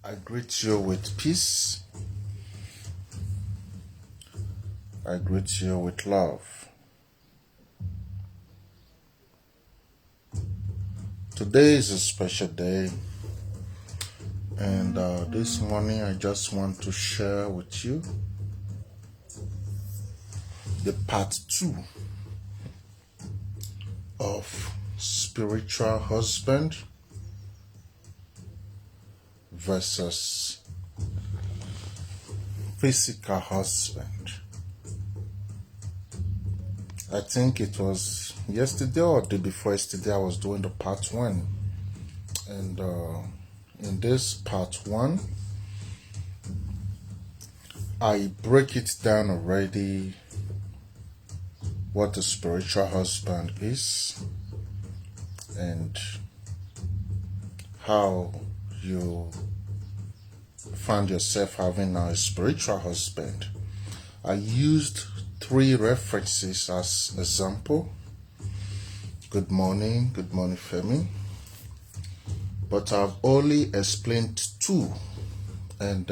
I greet you with peace. I greet you with love. Today is a special day, and this morning I just want to share with you the part 2 of spiritual husband versus physical husband. I think it was yesterday or the day before yesterday I was doing the part 1, and in this part 1 I break it down already what a spiritual husband is and how you find yourself having a spiritual husband. I used 3 references as example. Good morning Femi. But I've only explained 2, and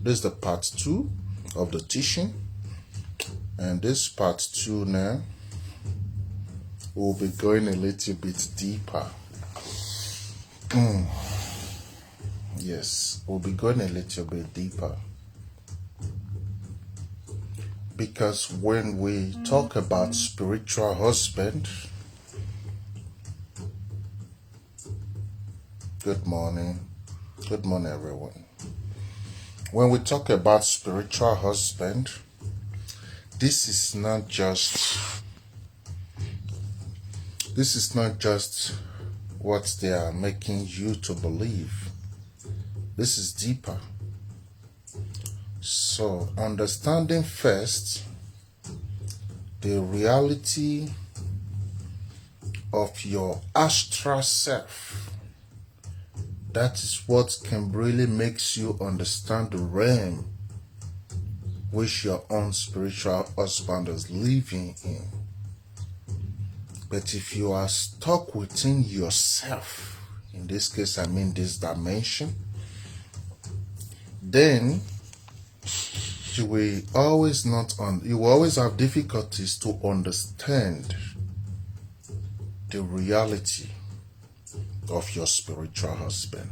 this is the part 2 of the teaching. And this part 2 now will be going a little bit deeper. Yes, we'll be going a little bit deeper. Because when we talk about spiritual husband, good morning everyone. When we talk about spiritual husband, this is not just what they are making you to believe. This is deeper. So, understanding first the reality of your astral self. That is what can really makes you understand the realm which your own spiritual husband is living in. But if you are stuck within yourself, in this case I mean this dimension, then you will always have difficulties to understand the reality of your spiritual husband.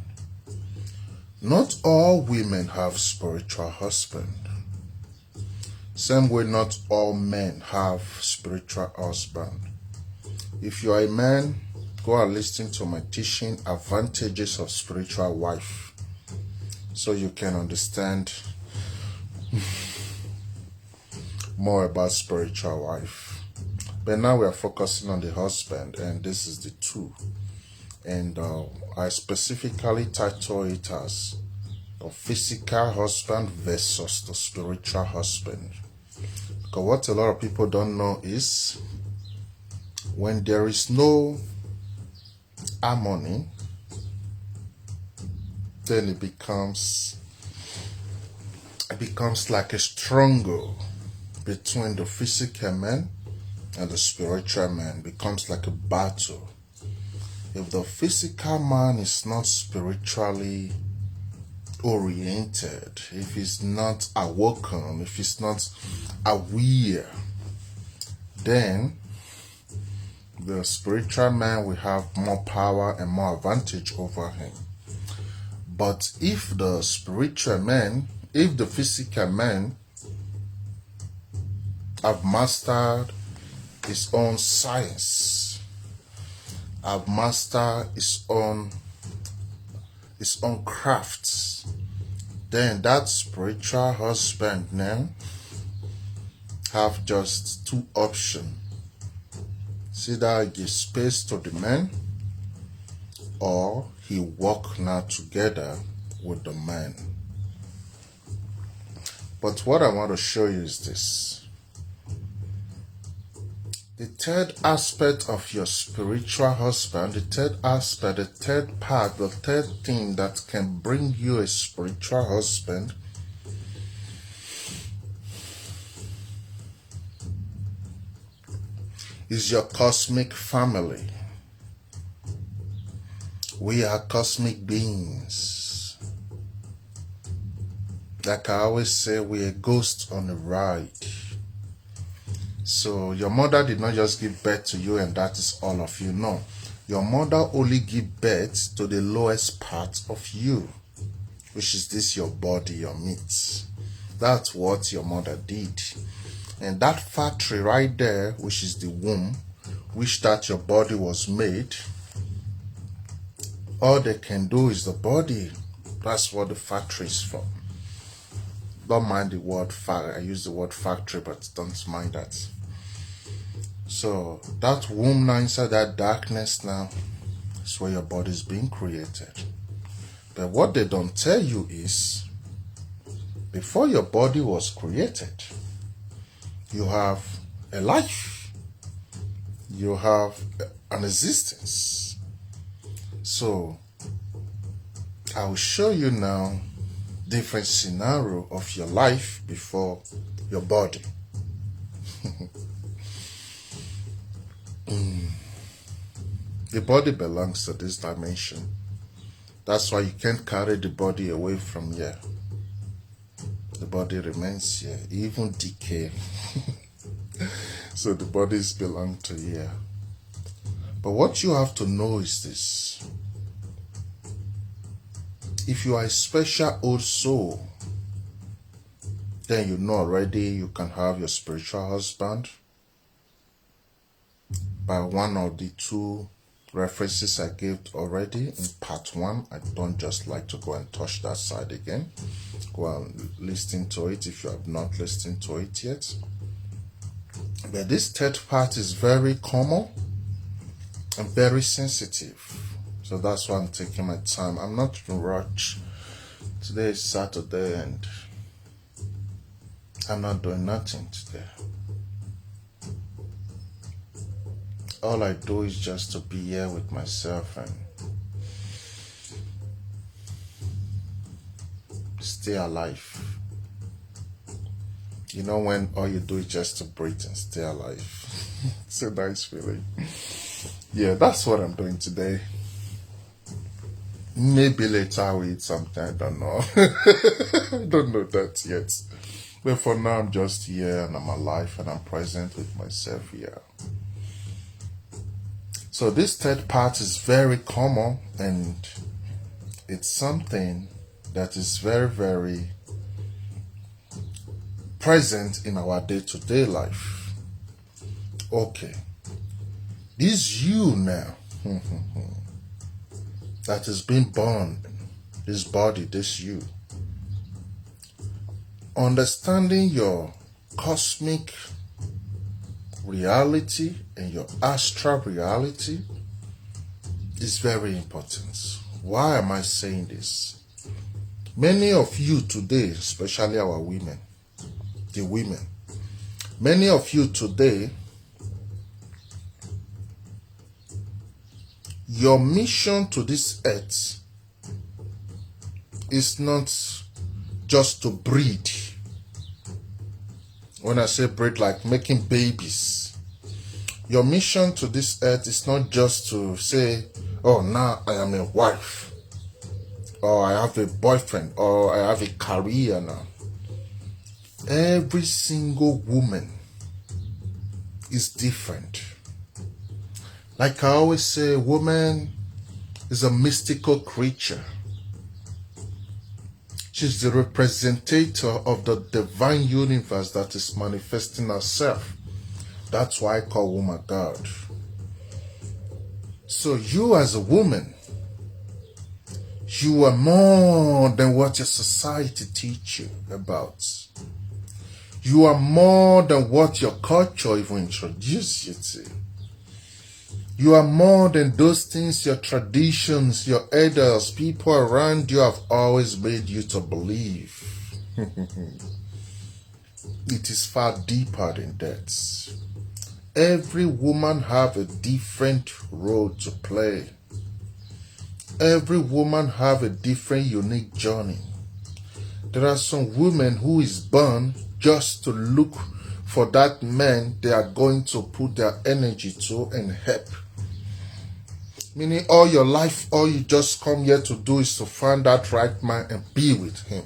Not all women have spiritual husband. Same way not all men have spiritual husband. If you are a man, go and listen to my teaching, Advantages of Spiritual Wife, so you can understand more about spiritual wife. But now we are focusing on the husband, and this is the 2. And I specifically title it as the physical husband versus the spiritual husband. Because what a lot of people don't know is when there is no harmony, then it becomes like a struggle between the physical man and the spiritual man. It becomes like a battle. If the physical man is not spiritually oriented, if he's not awoken, if he's not aware, then the spiritual man will have more power and more advantage over him. But if the physical man have mastered his own science, have mastered his own crafts, then that spiritual husband now have just 2 options. Either give space to the man, or he work now together with the man. But what I want to show you is this. The 3rd aspect of your spiritual husband, the 3rd aspect, the 3rd part, the 3rd thing that can bring you a spiritual husband is your cosmic family. We are cosmic beings. Like I always say, we're a ghost on a ride. So your mother did not just give birth to you and that is all of you. No. Your mother only gave birth to the lowest part of you, which is this your body, your meat. That's what your mother did. And that factory right there, which is the womb, which that your body was made, all they can do is the body. That's what the factory is for. Don't mind the word factory. I use the word factory, but don't mind that. So that womb now, inside that darkness now, is where your body is being created. But what they don't tell you is, before your body was created, you have a life. You have an existence. So I will show you now different scenario of your life before your body. The body belongs to this dimension. That's why you can't carry the body away from here. The body remains here, even decay. So the bodies belong to here. But what you have to know is this. If you are a special old soul, then you know already you can have your spiritual husband by one of the two references I gave already in part 1. I don't just like to go and touch that side again. Go and listen to it if you have not listened to it yet. But this third part is very common and very sensitive. So that's why I'm taking my time. I'm not in a rush. Today is Saturday and I'm not doing nothing today. All I do is just to be here with myself and stay alive. You know, when all you do is just to breathe and stay alive. It's a nice feeling. Yeah, that's what I'm doing today. Maybe later I'll eat something, I don't know. I don't know that yet. But for now, I'm just here and I'm alive and I'm present with myself here. So this third part is very common and it's something that is very, very present in our day-to-day life. Okay. This you now that is being born, this body, this you. Understanding your cosmic reality and your astral reality is very important. Why am I saying this? Many of you today, especially our women, the women, many of you today, your mission to this earth is not just to breed. When I say breed, like making babies. Your mission to this earth is not just to say, oh, now I am a wife, or I have a boyfriend, or I have a career now. Every single woman is different. Like I always say, woman is a mystical creature. She's the representative of the divine universe that is manifesting herself. That's why I call woman God. So you as a woman, you are more than what your society teach you about. You are more than what your culture even introduced you to. You are more than those things your traditions, your elders, people around you have always made you to believe. It is far deeper than that. Every woman have a different role to play. Every woman have a different unique journey. There are some women who is born just to look for that man they are going to put their energy to and help. Meaning all your life, all you just come here to do is to find that right man and be with him.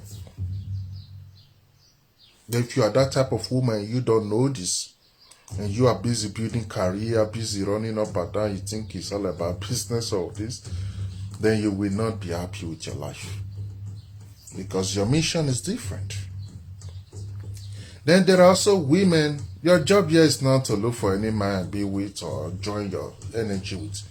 If you are that type of woman, you don't know this, and you are busy building career, busy running up and down, you think it's all about business or this, then you will not be happy with your life, because your mission is different. Then there are also women, your job here is not to look for any man to be with or join your energy with.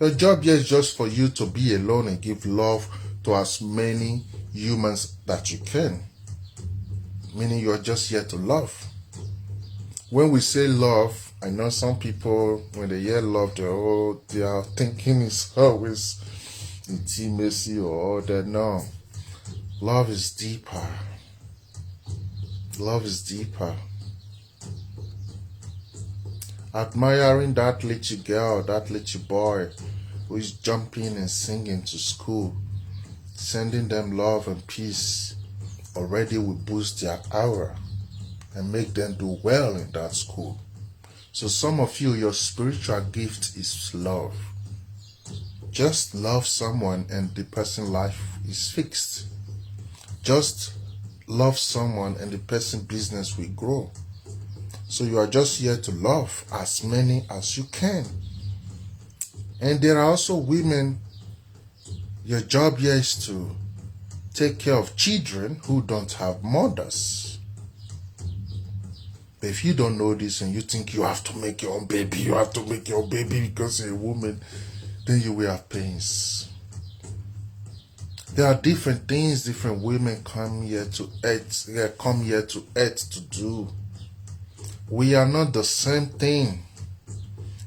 Your job here is just for you to be alone and give love to as many humans that you can. Meaning you're just here to love. When we say love, I know some people, when they hear love, they are thinking it's always intimacy or all that. No. Love is deeper. Love is deeper. Admiring that little girl, that little boy who is jumping and singing to school, sending them love and peace, already will boost their aura and make them do well in that school. So some of you, your spiritual gift is love. Just love someone and the person's life is fixed. Just love someone and the person's business will grow. So you are just here to love as many as you can. And there are also women, your job here is to take care of children who don't have mothers. But if you don't know this and you think you have to make your own baby, because you're a woman, then you will have pains. There are different things different women come here to earth to do. We are not the same thing.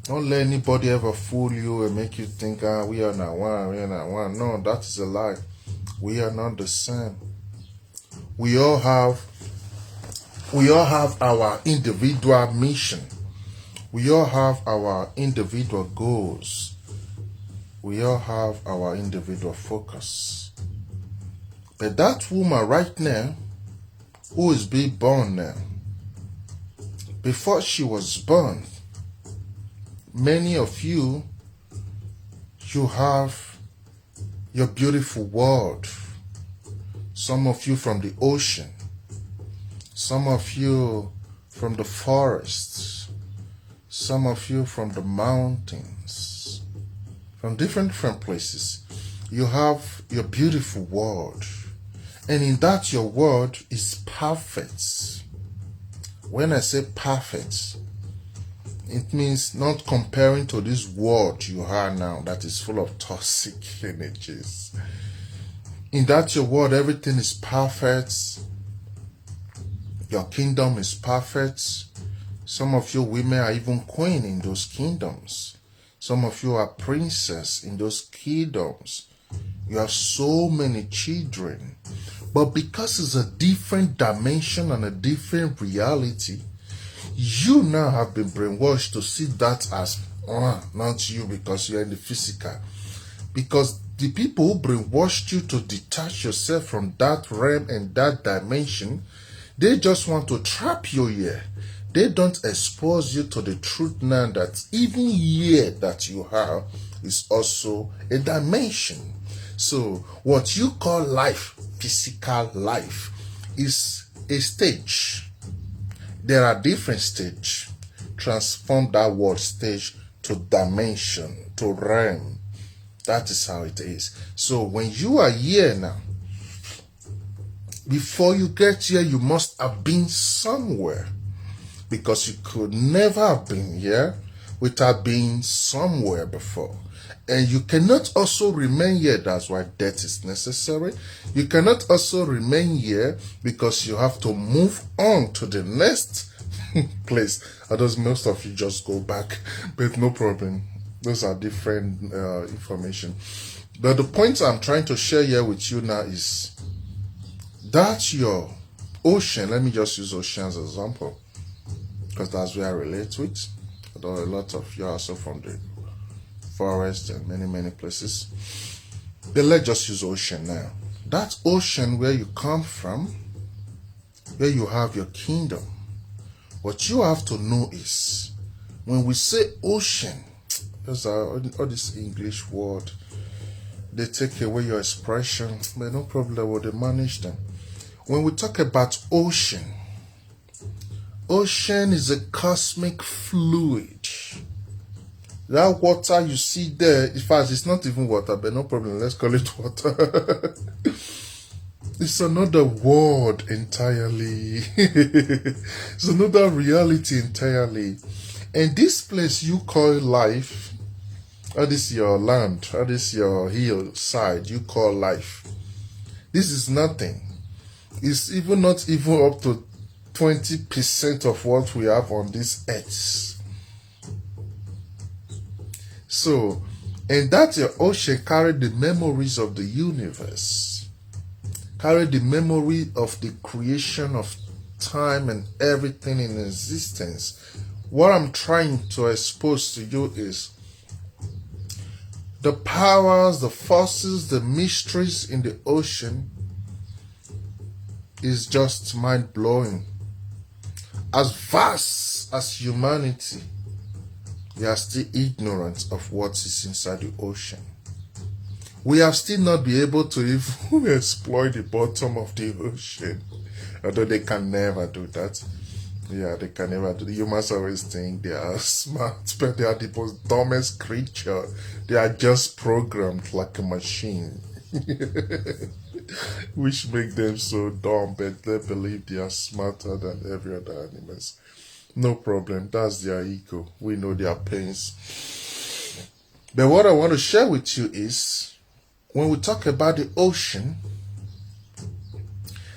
Don't let anybody ever fool you and make you think, we are not one. No, that is a lie. We are not the same. We all have our individual mission. We all have our individual goals. We all have our individual focus. But that woman right now, who is being born now, before she was born, many of you have your beautiful world. Some of you from the ocean. Some of you from the forests. Some of you from the mountains. From different places. You have your beautiful world. And in that your world is perfect. When I say perfect, it means not comparing to this world you are now that is full of toxic energies. In that your world, everything is perfect. Your kingdom is perfect. Some of you women are even queen in those kingdoms. Some of you are princess in those kingdoms. You have so many children. But because it's a different dimension and a different reality, you now have been brainwashed to see that as not you, because you're in the physical. Because the people who brainwashed you to detach yourself from that realm and that dimension, they just want to trap you here. They don't expose you to the truth now that even here that you have is also a dimension. So what you call life, physical life, is a stage. There are different stages. Transform that word stage to dimension, to realm. That is how it is. So when you are here now, before you get here, you must have been somewhere. Because you could never have been here without being somewhere before. And you cannot also remain here. That's why death is necessary. You cannot also remain here because you have to move on to the next place. Others, most of you just go back, but no problem. Those are different information. But the point I'm trying to share here with you now is that your ocean, let me just use ocean as an example, because that's where I relate with. Although a lot of you are also from the forest and many places. But let's just use ocean now. That ocean where you come from, where you have your kingdom, what you have to know is, when we say ocean, those are all this English word, they take away your expression, but no problem, they manage them. When we talk about ocean, Ocean is a cosmic fluid. That water you see there, in fact, it's not even water, but no problem, let's call it water. It's another world entirely. It's another reality entirely. And this place you call life, that is your land, that is your hillside you call life. This is nothing. It's even not even up to 20% of what we have on this earth. So, and that your ocean carried the memories of the universe, carried the memory of the creation of time and everything in existence. What I'm trying to expose to you is the powers, the forces, the mysteries in the ocean is just mind-blowing. As vast as humanity, we are still ignorant of what is inside the ocean. We have still not been able to even explore the bottom of the ocean. Although they can never do that. Yeah, they can never do that. Humans always think they are smart, but they are the most dumbest creature. They are just programmed like a machine. Which make them so dumb, but they believe they are smarter than every other animals. No problem, that's their ego. We know their pains. But what I want to share with you is, when we talk about the ocean,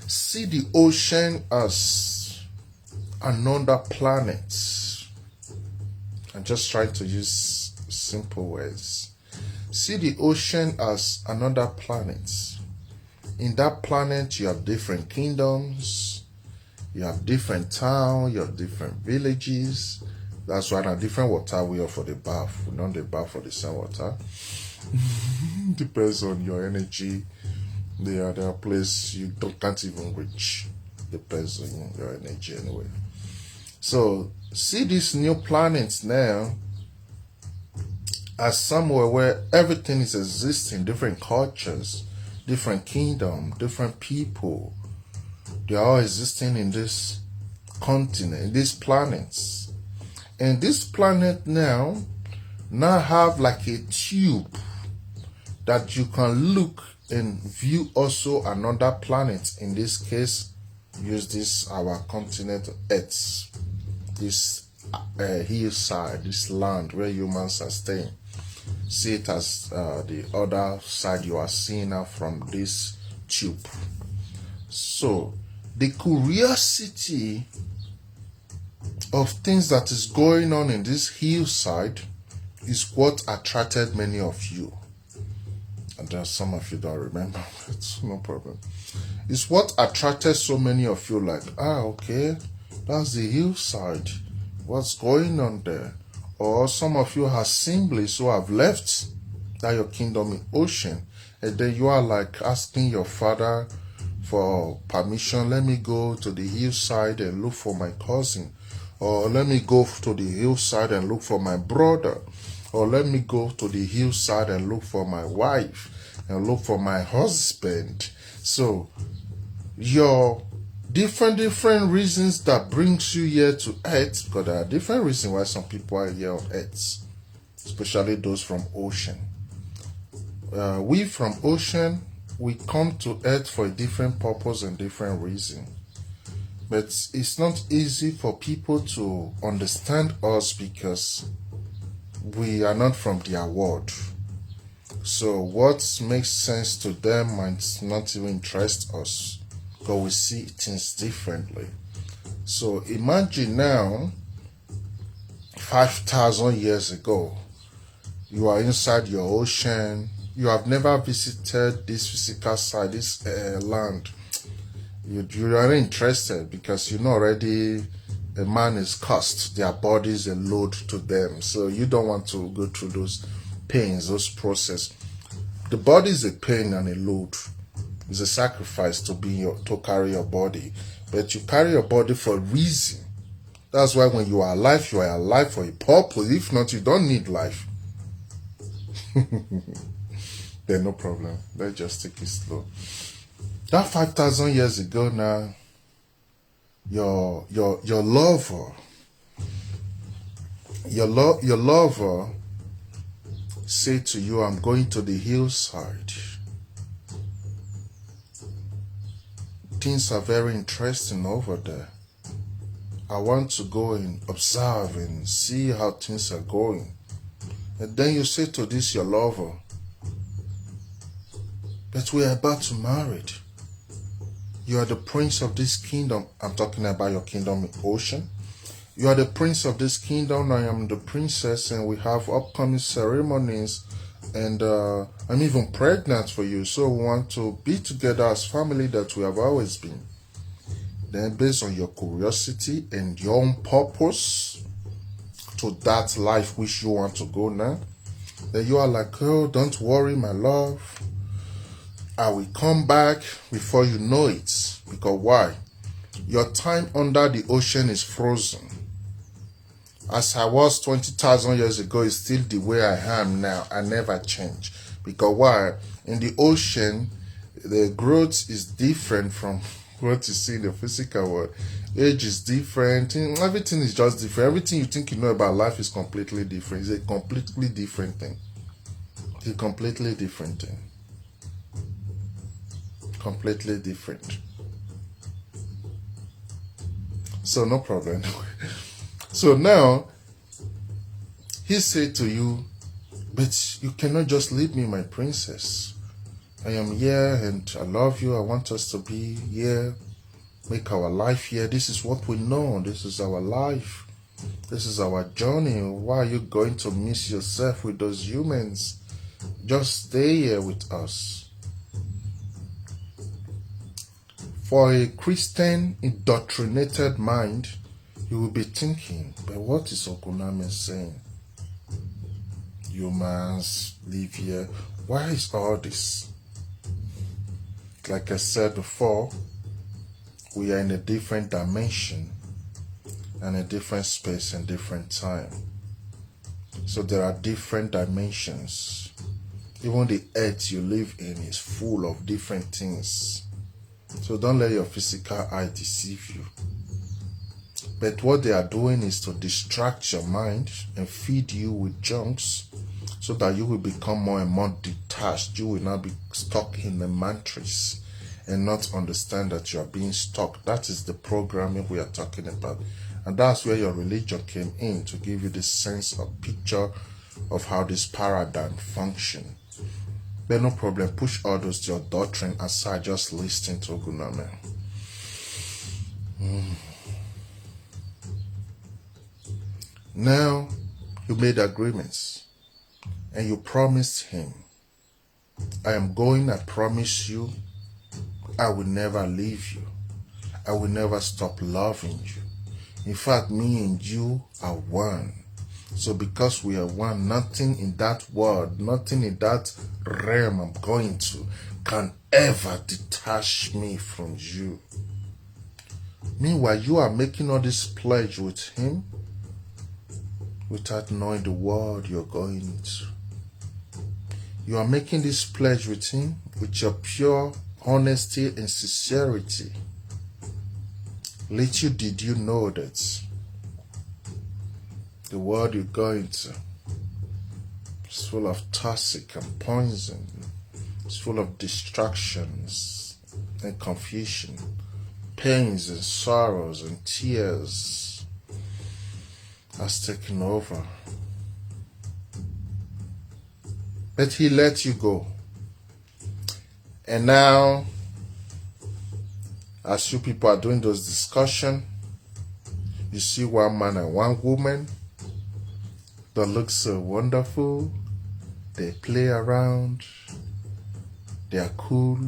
see the ocean as another planet. I'm just trying to use simple words. See the ocean as another planet. In that planet, you have different kingdoms. You have different towns, you have different villages. That's why now different water we are for the bath. We don't the bath for the same water. Depends on your energy. There are places you can't even reach. Depends on your energy anyway. So see these new planets now as somewhere where everything is existing, different cultures, different kingdom, different people. They are all existing in this continent, in these planets. And this planet now have like a tube that you can look and view also another planet. In this case, use this our continent Earth, this hillside, this land where humans are staying. See it as the other side you are seeing now from this tube. So the curiosity of things that is going on in this hillside is what attracted many of you. And then some of you don't remember, but no problem. It's what attracted so many of you, like, okay, that's the hillside. What's going on there? Or some of you have simply so have left that your kingdom in ocean, and then you are like asking your father for permission. Let me go to the hillside and look for my cousin, or let me go to the hillside and look for my brother, or let me go to the hillside and look for my wife and look for my husband. So your different reasons that brings you here to earth, because there are different reasons why some people are here on earth, especially those from ocean. We from ocean, we come to earth for a different purpose and different reason. But it's not easy for people to understand us because we are not from their world. So what makes sense to them might not even interest us, because we see things differently. So imagine now, 5,000 years ago, you are inside your ocean. You have never visited this physical side, this land. You are interested because you know already a man is cursed. Their body is a load to them. So you don't want to go through those pains, those process. The body is a pain and a load. It's a sacrifice to carry your body. But you carry your body for a reason. That's why when you are alive for a purpose. If not, you don't need life. Then no problem. Let's just take it slow. That 5,000 years ago now, your lover, your lover say to you, I'm going to the hillside. Things are very interesting over there. I want to go and observe and see how things are going. And then you say to this your lover, but we are about to marry. You are the prince of this kingdom. I'm talking about your kingdom in ocean. You are the prince of this kingdom. I am the princess, and we have upcoming ceremonies. And I'm even pregnant for you. So we want to be together as family that we have always been. Then based on your curiosity and your own purpose to that life which you want to go now, then you are like, oh, don't worry, my love. I will come back before you know it. Because why? Your time under the ocean is frozen. As I was 20,000 years ago is still the way I am now. I never change. Because why? In the ocean, the growth is different from what you see in the physical world. Age is different. Everything is just different. Everything you think you know about life is completely different. It's a completely different thing. It's a completely different thing. Completely different. So no problem. So now he said to you, but you cannot just leave me, my princess. I am here and I love you. I want us to be here, make our life here. This is what we know. This is our life. This is our journey. Why are you going to miss yourself with those humans? Just stay here with us. For a Christian indoctrinated mind, you will be thinking, but what is Oguname saying? Humans live here. Why is all this? Like I said before, we are in a different dimension and a different space and different time. So there are different dimensions. Even the earth you live in is full of different things. So don't let your physical eye deceive you. But what they are doing is to distract your mind and feed you with junks so that you will become more and more detached. You will not be stuck in the matrix and not understand that you are being stuck. That is the programming we are talking about. And that's where your religion came in, to give you this sense of picture of how this paradigm functions. But no problem, push all those your doctrine aside, just listen to Oguname. Now, you made agreements and you promised him, I am going, I promise you, I will never leave you. I will never stop loving you. In fact, me and you are one. So because we are one, nothing in that world, nothing in that realm I'm going to can ever detach me from you. Meanwhile, you are making all this pledge with him without knowing the world you're going into. You are making this pledge with him with your pure honesty and sincerity. Little did you know that the world you're going to is full of toxic and poison. It's full of distractions and confusion, pains and sorrows and tears has taken over. But he let you go. And now, as you people are doing those discussions, you see one man and one woman that look so wonderful. They play around. They are cool.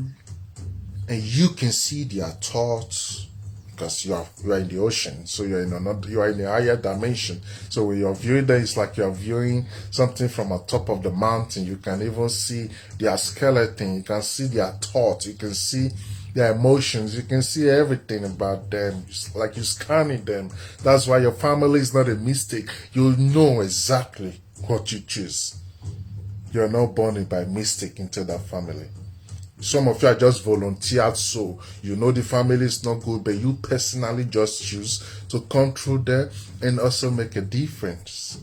And you can see their thoughts because you are in the ocean. So you are in a higher dimension. So when you're viewing them, it's like you're viewing something from the top of the mountain. You can even see their skeleton. You can see their thoughts. You can see their emotions. You can see everything about them. It's like you're scanning them. That's why your family is not a mistake. You'll know exactly what you choose. You're not born by mistake into that family. Some of you are just volunteered, so you know the family is not good, but you personally just choose to come through there and also make a difference.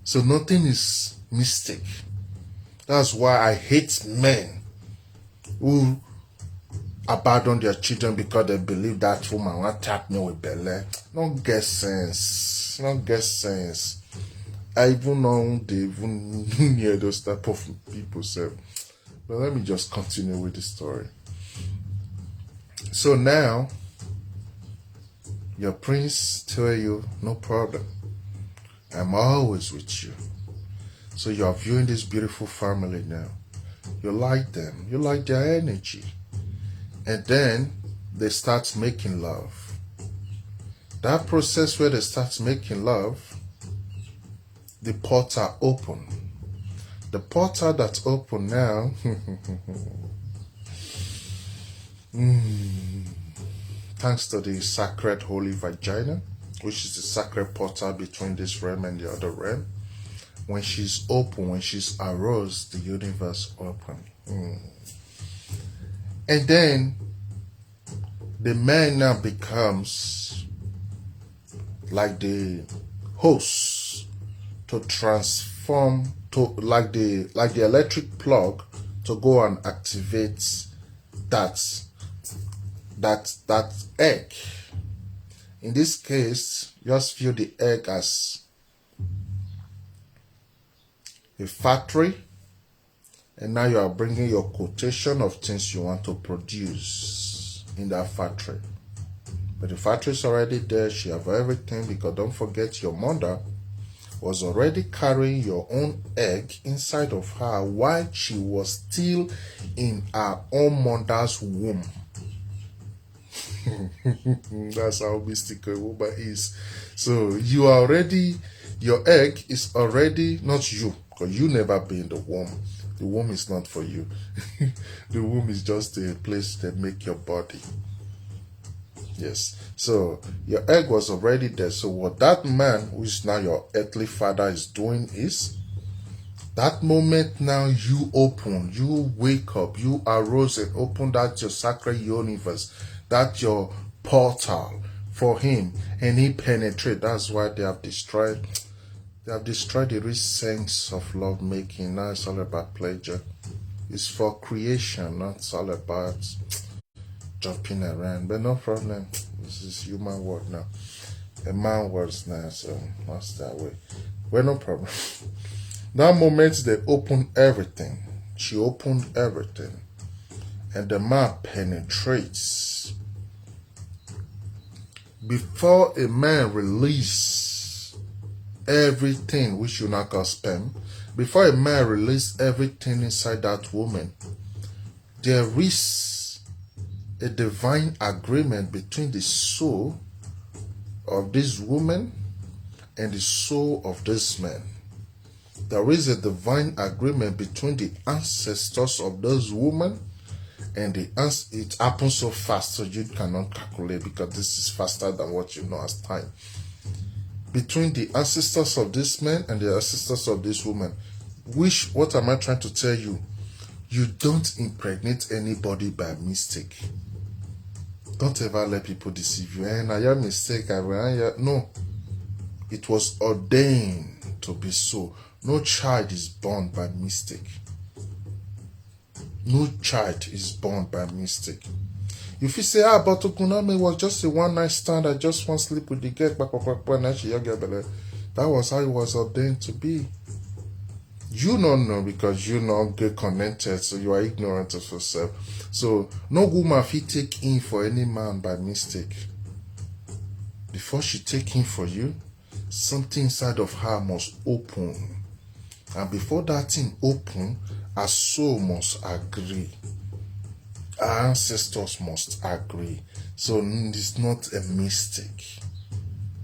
So nothing is mistake. That's why I hate men who abandon their children because they believe that woman will tap me with belly. Don't get sense. Don't get sense. I even know they even hear those type of people say. But let me just continue with the story. So now, your prince tell you, no problem. I'm always with you. So you are viewing this beautiful family now. You like them. You like their energy. And then they start making love. That process where they start making love, the portal open. The portal that's open now, thanks to the sacred holy vagina, which is the sacred portal between this realm and the other realm. When she's open, when she's aroused, the universe open. And then the man now becomes like the host to transform to like the electric plug to go and activate that egg. In this case, just view the egg as a factory, and now you are bringing your quotation of things you want to produce in that factory. But the factory is already there. She have everything, because don't forget, your mother was already carrying your own egg inside of her while she was still in her own mother's womb. That's how mystical a woman is. So you are already, your egg is already not you, because you never been in the womb. The womb is not for you. The womb is just a place that make your body. Yes. So your egg was already there. So what that man, who is now your earthly father, is doing is, that moment now you open, you wake up, you arose and open that your sacred universe, that your portal for him, and he penetrate. That's why they have destroyed the rich sense of love making. Now it's all about pleasure. It's for creation, not all about jumping around. But no problem. This is human world now. A man works now, so that's that way. Well, no problem. That moment they opened everything. She opened everything. And the man penetrates. Before a man release everything, which you not call sperm, before a man release everything inside that woman, there is a divine agreement between the soul of this woman and the soul of this man. There is a divine agreement between the ancestors of those women and it happens so fast, so you cannot calculate, because this is faster than what you know as time. Between the ancestors of this man and the ancestors of this woman, which, what am I trying to tell you? You don't impregnate anybody by mistake. Don't ever let people deceive you. And I am mistake. No. It was ordained to be so. No child is born by mistake. No child is born by mistake. If you say, but Oguname was just a one-night stand, I just want to sleep with the girl, that was how it was ordained to be. You don't know, because you not get connected, so you are ignorant of yourself. So no woman fit take in for any man by mistake. Before she take in for you, something inside of her must open. And before that thing open, her soul must agree. Our ancestors must agree. So it's not a mistake.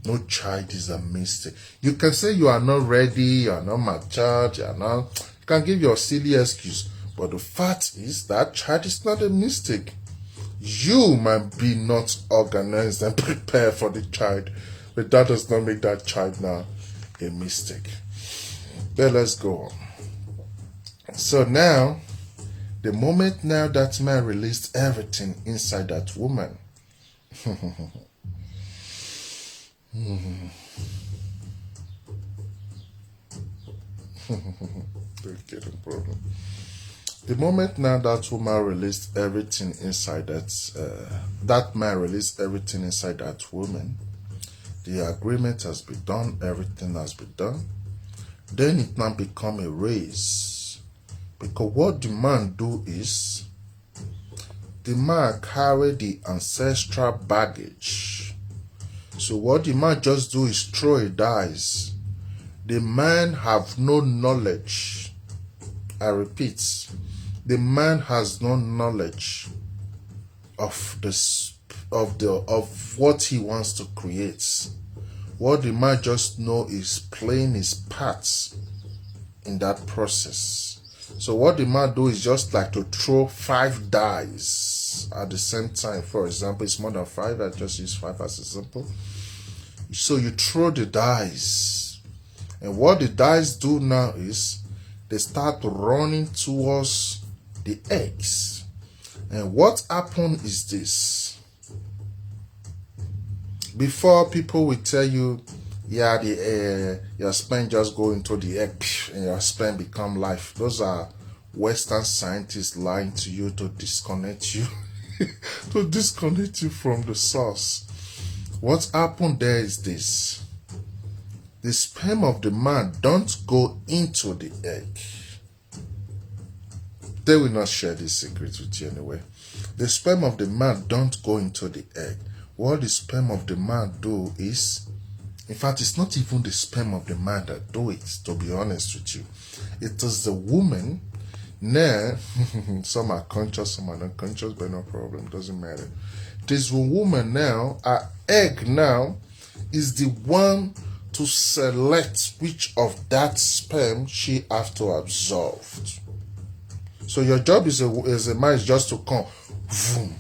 No child is a mistake. You can say you are not ready, you are not matured, you can give your silly excuse. But the fact is that child is not a mistake. You might be not organized and prepared for the child, but that does not make that child now a mistake. But let's go on. So now, The moment now that man released everything inside that woman, the moment now that woman released everything inside that man released everything inside that woman, the agreement has been done, everything has been done. Then it now become a race. Because what the man do is, the man carry the ancestral baggage. So what the man just do is throw a dice. The man have no knowledge. I repeat, the man has no knowledge of what he wants to create. What the man just know is playing his parts in that process. So what the man do is just like to throw 5 dice at the same time. For example, it's more than 5. I just use 5 as a sample. So you throw the dice, and what the dice do now is they start running towards the eggs. And what happened is this. Before, people will tell you, yeah, your sperm just go into the egg and your sperm become life. Those are Western scientists lying to you to disconnect you, to disconnect you from the source. What happened there is this. The sperm of the man don't go into the egg. They will not share this secret with you anyway. The sperm of the man don't go into the egg. What the sperm of the man do is, in fact, it's not even the sperm of the man that do it, to be honest with you. It is the woman. Now, some are conscious, some are not conscious, but no problem, doesn't matter. It is the woman now, her egg now, is the one to select which of that sperm she have to absorb. So your job as a man is just to come. Vroom.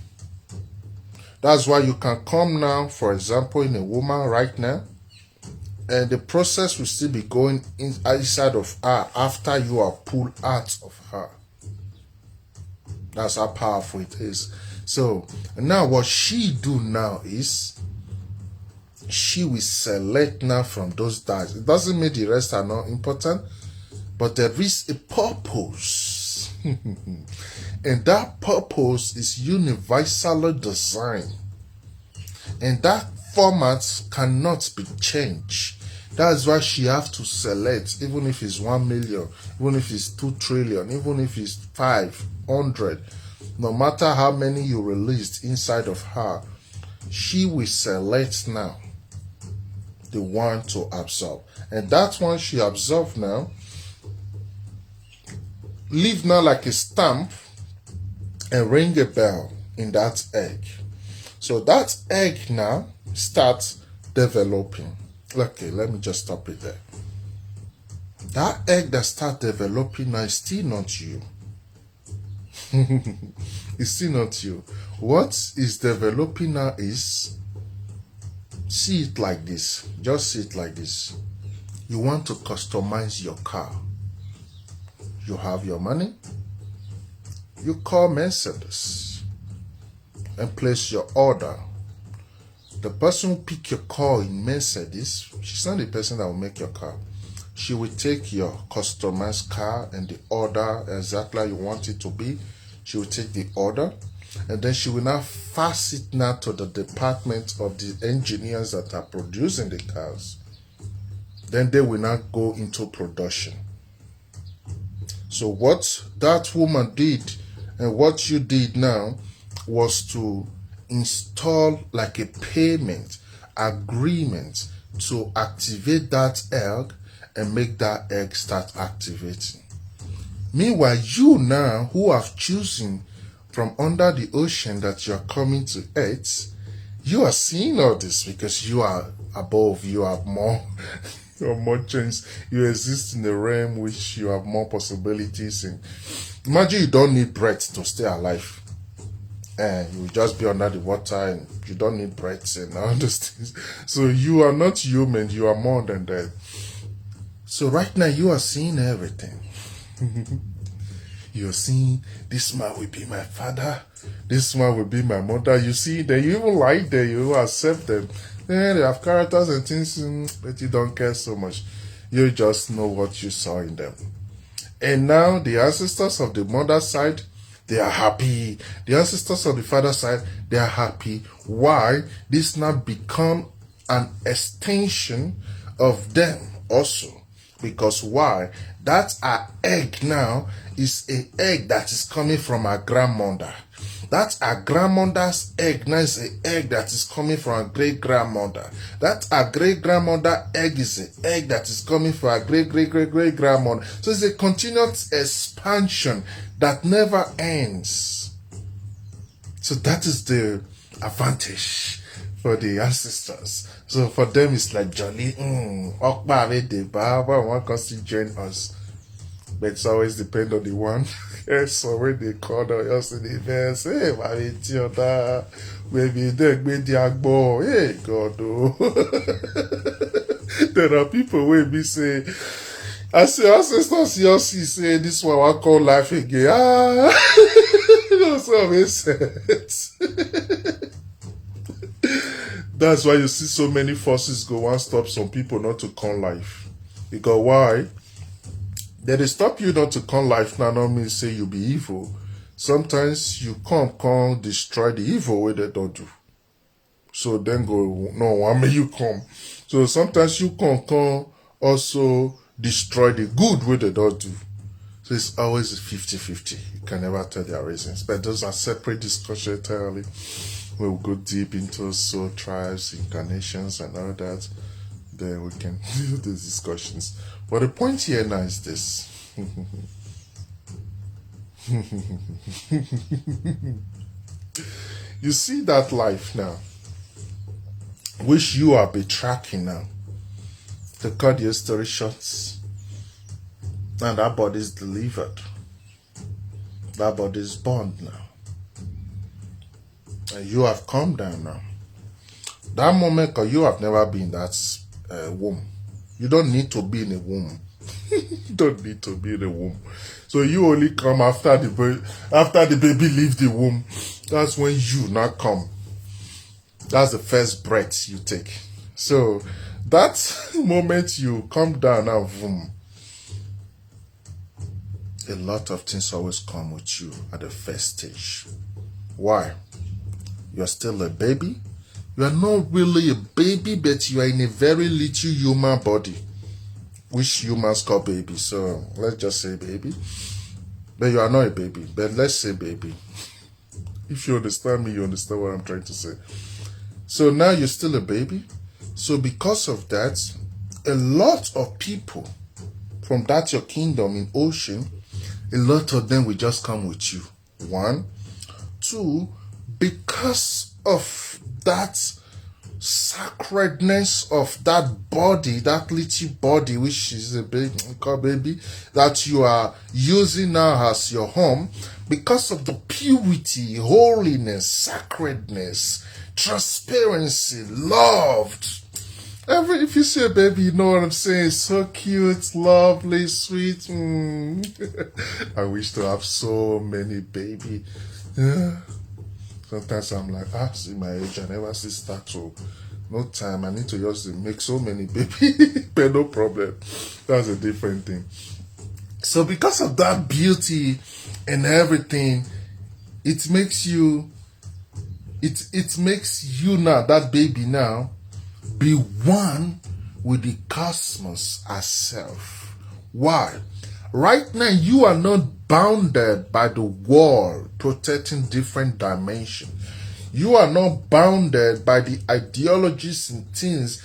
That's why you can come now, for example, in a woman right now, and the process will still be going inside of her after you are pulled out of her. That's how powerful it is. So now what she do now is she will select now from those dice. It doesn't mean the rest are not important, but there is a purpose. And that purpose is universally designed. And that format cannot be changed. That's why she have to select, even if it's 1 million, even if it's 2 trillion, even if it's 500, no matter how many you released inside of her, she will select now the one to absorb. And that one she absorbed now, leave now like a stamp and ring a bell in that egg. So that egg now starts developing. Okay, let me just stop it there. That egg that starts developing now is still not you. It's still not you. What is developing now is, see it like this. Just see it like this. You want to customize your car. You have your money. You call Mercedes and place your order. The person who pick your car in Mercedes, she's not the person that will make your car. She will take your customized car and the order exactly how you want it to be. She will take the order, and then she will now fax it now to the department of the engineers that are producing the cars. Then they will now go into production. So what that woman did and what you did now was to install like a payment agreement to activate that egg and make that egg start activating. Meanwhile, you now who have chosen from under the ocean that you are coming to Earth, you are seeing all this because you are above, you have more you have more chance, you exist in a realm which you have more possibilities in. Imagine you don't need breath to stay alive, and you will just be under the water and you don't need breath and all those things. So you are not human, you are more than that. So right now you are seeing everything. You're seeing this man will be my father, this man will be my mother. You see, they even like them, you accept them. They have characters and things, but you don't care so much. You just know what you saw in them. And now the ancestors of the mother's side, they are happy. The ancestors of the father's side, they are happy. Why? This now become an extension of them also. Because why? That our egg now is an egg that is coming from our grandmother. That our grandmother's egg now is an egg that is coming from our great-grandmother. That our great-grandmother egg is an egg that is coming from our great-great-great-great-grandmother. So it's a continuous expansion that never ends. So that is the advantage for the ancestors. So for them it's like jolly, one comes to join us. But it's always depend on the one. So when they call us in the verse, hey, Maritioda, maybe they made the agbo, hey, God, oh. There are people where we say, I say, ancestors, Yossi say, this one I call life again. That's what makes sense. That's why you see so many forces go and stop some people not to come life. Because why? They stop you not to come life now, not mean say you be evil. Sometimes you come destroy the evil way they don't do. So then go, no, why may you come? So sometimes you come also destroy the good way they don't do. So it's always 50-50. You can never tell their reasons. But those are separate discussions entirely. We'll go deep into soul tribes, incarnations, and all that. Then we can do these discussions. But the point here now is this. You see that life now, which you are be tracking now. To cut your story short, and that body is delivered. That body is born now. And you have come down now. That moment, because you have never been in that womb. You don't need to be in a womb. You don't need to be in a womb. So you only come after the baby leaves the womb. That's when you now come. That's the first breath you take. So that moment you come down now, boom, a lot of things always come with you at the first stage. Why? You're still a baby. You are not really a baby, but you are in a very little human body, which humans call baby. So let's just say baby. But you are not a baby. But let's say baby. If you understand me, you understand what I'm trying to say. So now you're still a baby. So because of that, a lot of people from that your kingdom in ocean, a lot of them will just come with you. 1, 2, because of that sacredness of that body, that little body, which is a baby, that you are using now as your home, because of the purity, holiness, sacredness, transparency, loved. If you see a baby, you know what I'm saying. It's so cute, lovely, sweet. I wish to have so many baby. Yeah. Sometimes I'm like, see my age, I never see start to. No time, I need to just make so many baby, but no problem. That's a different thing. So because of that beauty and everything, it makes you now, that baby now, be one with the cosmos herself. Why? Right now, you are not bounded by the wall protecting different dimensions. You are not bounded by the ideologies and things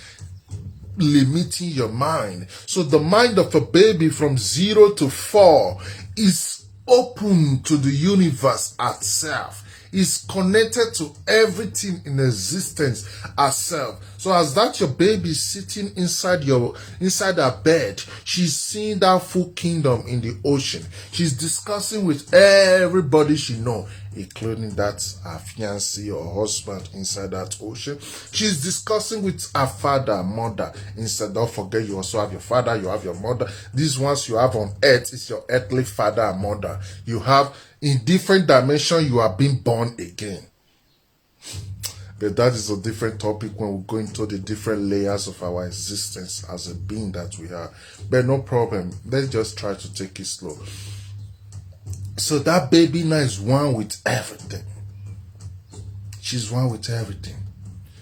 limiting your mind. So the mind of a baby from 0 to 4 is open to the universe itself. Is connected to everything in existence herself. So as that your baby is sitting inside her bed, she's seeing that full kingdom in the ocean. She's discussing with everybody she knows. including that her fiancé or husband inside that ocean. She's discussing with her father and mother inside. Don't forget, you also have your father, you have your mother. These ones you have on earth is your earthly father and mother. You have in different dimensions, you are being born again. But that is a different topic when we go into the different layers of our existence as a being that we are. But no problem. Let's just try to take it slow. So that baby now is one with everything. She's one with everything.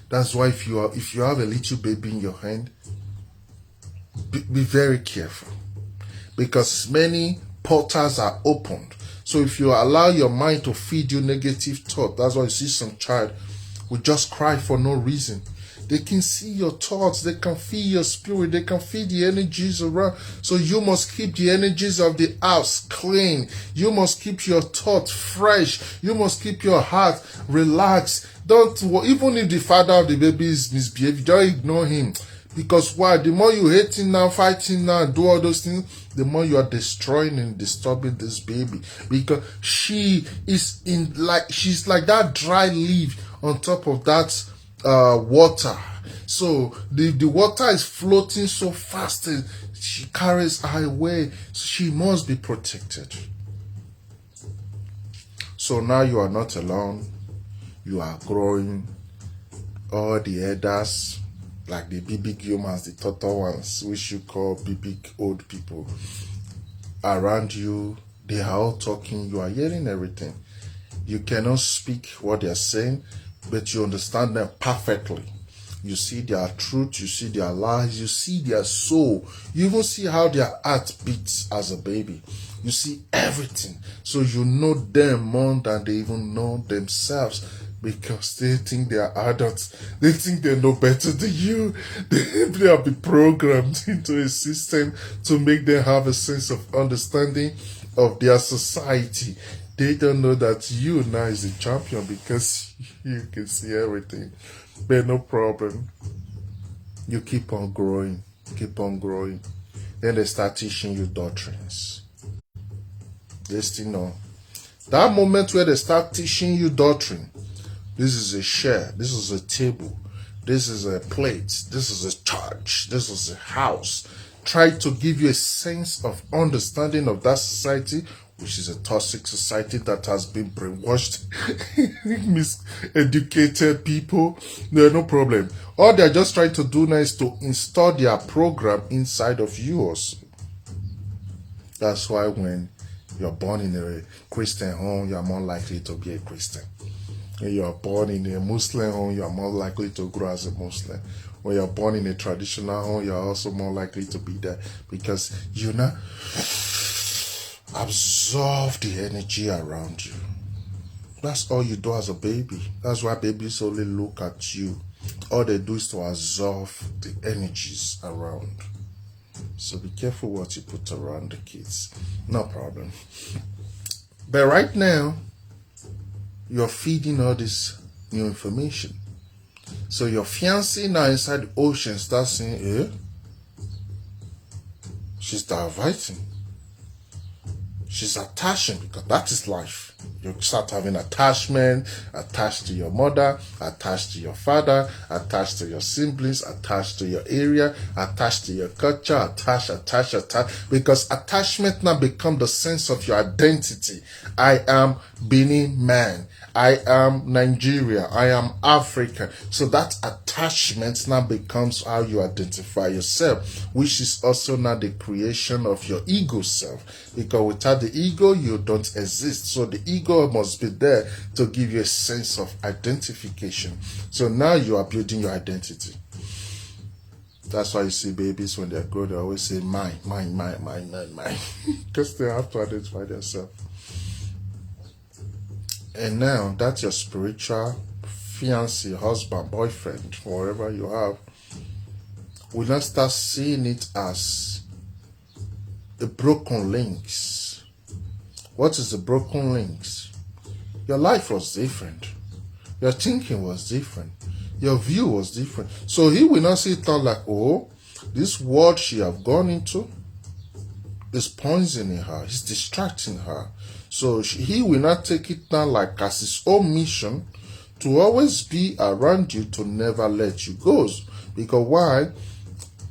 That's why if you have a little baby in your hand, be very careful, because many portals are opened. So if you allow your mind to feed you negative thought, that's why you see some child will just cry for no reason. They can see your thoughts, they can feel your spirit, they can feel the energies around. So you must keep the energies of the house clean. You must keep your thoughts fresh. You must keep your heart relaxed. Don't, even if the father of the baby is misbehaving, don't ignore him. Because why? The more you hate him now, fight him now, do all those things, the more you are destroying and disturbing this baby. Because she's like that dry leaf on top of that water. So the water is floating so fast and she carries her away. So she must be protected. So now you are not alone. You are growing. All the elders, like the big humans, the turtle ones, which you call big old people, around you, they are all talking. You are hearing everything. You cannot speak what they are saying, but you understand them perfectly. You see their truth, you see their lies, you see their soul. You even see how their heart beats as a baby. You see everything. So you know them more than they even know themselves, because they think they are adults. They think they know better than you. They have been programmed into a system to make them have a sense of understanding of their society. They don't know that you now is the champion, because you can see everything. But no problem. You keep on growing. Keep on growing. Then they start teaching you doctrines. Listen on. That moment where they start teaching you doctrine, this is a chair, this is a table, this is a plate, this is a church, this is a house. Try to give you a sense of understanding of that society, which is a toxic society that has been brainwashed, miseducated people. No problem. All they're just trying to do now is to install their program inside of yours. That's why when you're born in a Christian home, you're more likely to be a Christian. When you're born in a Muslim home, you're more likely to grow as a Muslim. When you're born in a traditional home, you're also more likely to be there, because you know absorb the energy around you. That's all you do as a baby. That's why babies only look at you. All they do is to absorb the energies around. So be careful what you put around the kids. No problem. But right now, you're feeding all this new information. So your fiancé now inside the ocean starts saying, she's diverting. She's attaching, because that is life. You start having attachment, attached to your mother, attached to your father, attached to your siblings, attached to your area, attached to your culture, attached, because attachment now becomes the sense of your identity. I am Benin man. I am Nigeria. I am African. So that attachment now becomes how you identify yourself, which is also now the creation of your ego self. Because without the ego, you don't exist. So the ego must be there to give you a sense of identification. So now you are building your identity. That's why you see babies when they grow, they always say mine, because they have to identify themselves. And now that's your spiritual fiancé, husband, boyfriend, whatever you have. We now start seeing it as the broken links. What is the broken links? Your life was different. Your thinking was different. Your view was different. So he will not see it like, oh, this world she have gone into is poisoning her. It's distracting her. So he will not take it now like as his own mission to always be around you, to never let you go. Because why?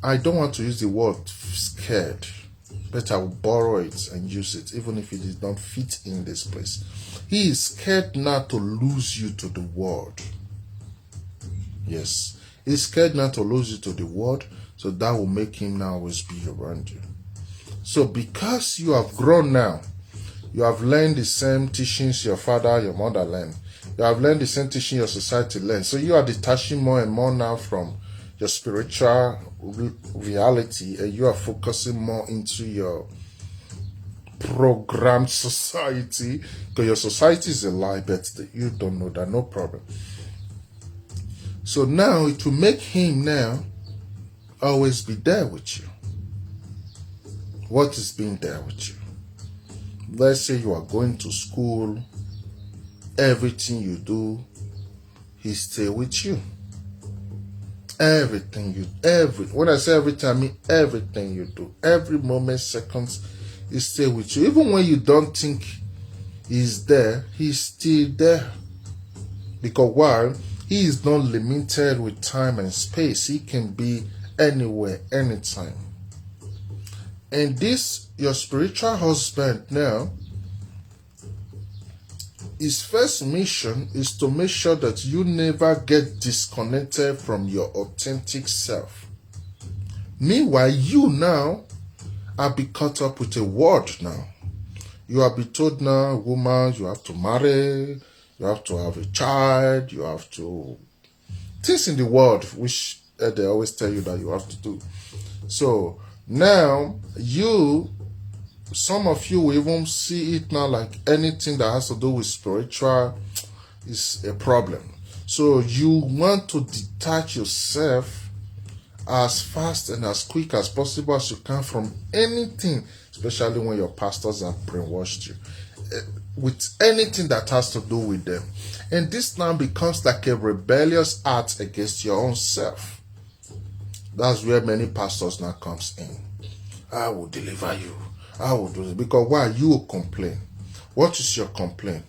I don't want to use the word scared, but I will borrow it and use it, even if it did not fit in this place. He is scared not to lose you to the world. Yes, he's scared not to lose you to the world, so that will make him now always be around you. So because you have grown now, you have learned the same teachings your father, your mother learned. You have learned the same teaching your society learned. So you are detaching more and more now from your spiritual reality, and you are focusing more into your programmed society, because your society is a lie, but you don't know that. No problem. So now it will make him now always be there with you. What is being there with you? Let's say you are going to school, everything you do, he stay with you. Everything you, when I say everything, I mean everything you do, every moment, seconds, he stay with you. Even when you don't think he's there, he's still there. Because why? He is not limited with time and space. He can be anywhere, anytime. And this, your spiritual husband now, his first mission is to make sure that you never get disconnected from your authentic self. Meanwhile, you now are be caught up with a word now. You are be told now, woman, you have to marry, you have to have a child, you have to... things in the world which they always tell you that you have to do. So now some of you will even see it now like anything that has to do with spiritual is a problem. So you want to detach yourself as fast and as quick as possible as you can from anything, especially when your pastors have brainwashed you, with anything that has to do with them. And this now becomes like a rebellious act against your own self. That's where many pastors now comes in. I will deliver you. I will do this. Because why? You will complain. What is your complaint?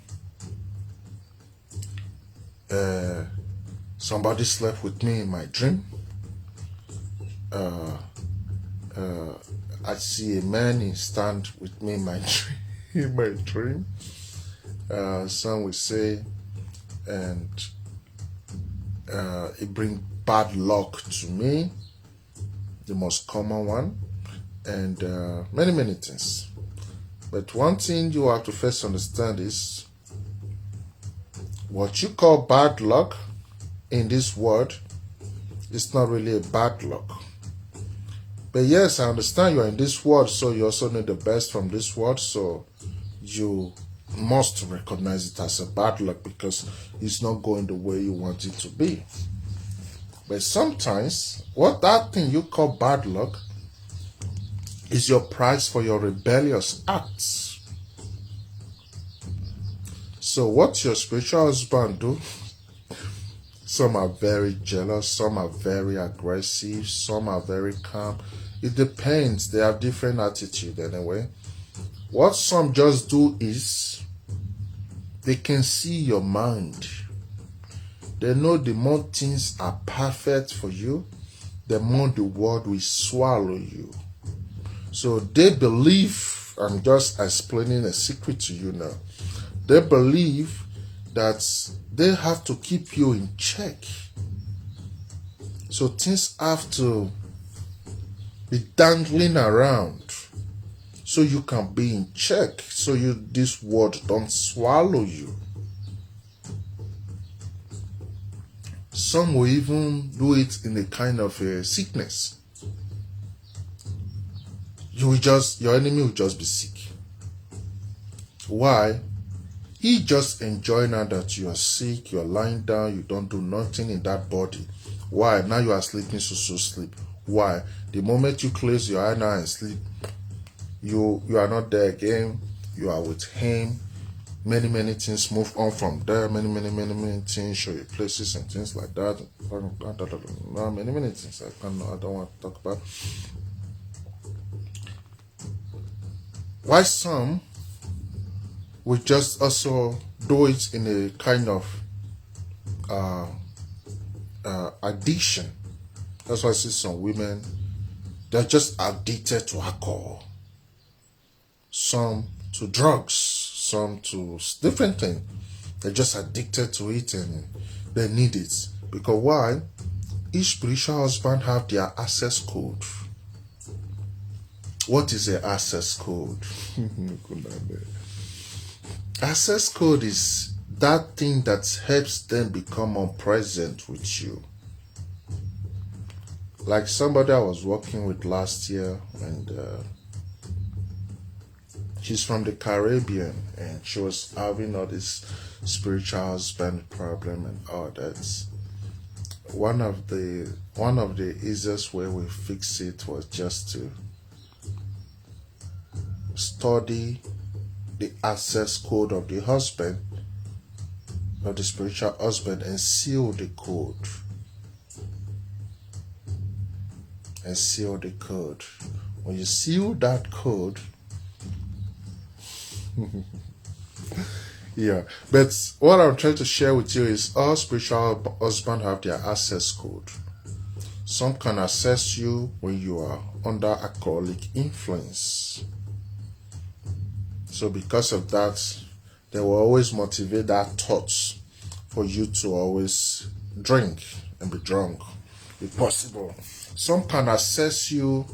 Somebody slept with me in my dream. I see a man in stand with me in my dream. Some will say, and it brings bad luck to me, the most common one, and many things. But one thing you have to first understand is what you call bad luck in this world is not really a bad luck. But yes, I understand you are in this world, so you also need the best from this world, so you must recognize it as a bad luck because it's not going the way you want it to be. But sometimes, what that thing you call bad luck is your price for your rebellious acts. So what your spiritual husband do, some are very jealous, some are very aggressive, some are very calm. It depends. They have different attitude anyway. What some just do is they can see your mind. They know the more things are perfect for you, the more the world will swallow you. So they believe, I'm just explaining a secret to you now. They believe that they have to keep you in check. So things have to be dangling around so you can be in check, so this world don't swallow you. Some will even do it in a kind of a sickness. Your enemy will just be sick. Why? He just enjoying now that you are sick, you are lying down, you don't do nothing in that body. Why? Now you are sleeping, so sleep. Why? The moment you close your eye now and sleep, you are not there again. You are with him. Many things move on from there. Many things, show you places and things like that. Many things I don't want to talk about. Why some we just also do it in a kind of addiction. That's why I see some women, they're just addicted to alcohol, some to drugs, some to different things. They're just addicted to it and they need it. Because why? Each spiritual husband have their access code. What is the access code? Access code is that thing that helps them become more present with you. Like somebody I was working with last year, and she's from the Caribbean, and she was having all this spiritual husband problem and all that. One of the easiest way we fix it was just to study the access code of the husband, of the spiritual husband, and seal the code. And seal the code. When you seal that code, yeah. But what I'm trying to share with you is all spiritual husbands have their access code. Some can access you when you are under alcoholic influence. So because of that, they will always motivate that thoughts for you to always drink and be drunk, if possible. Some can access you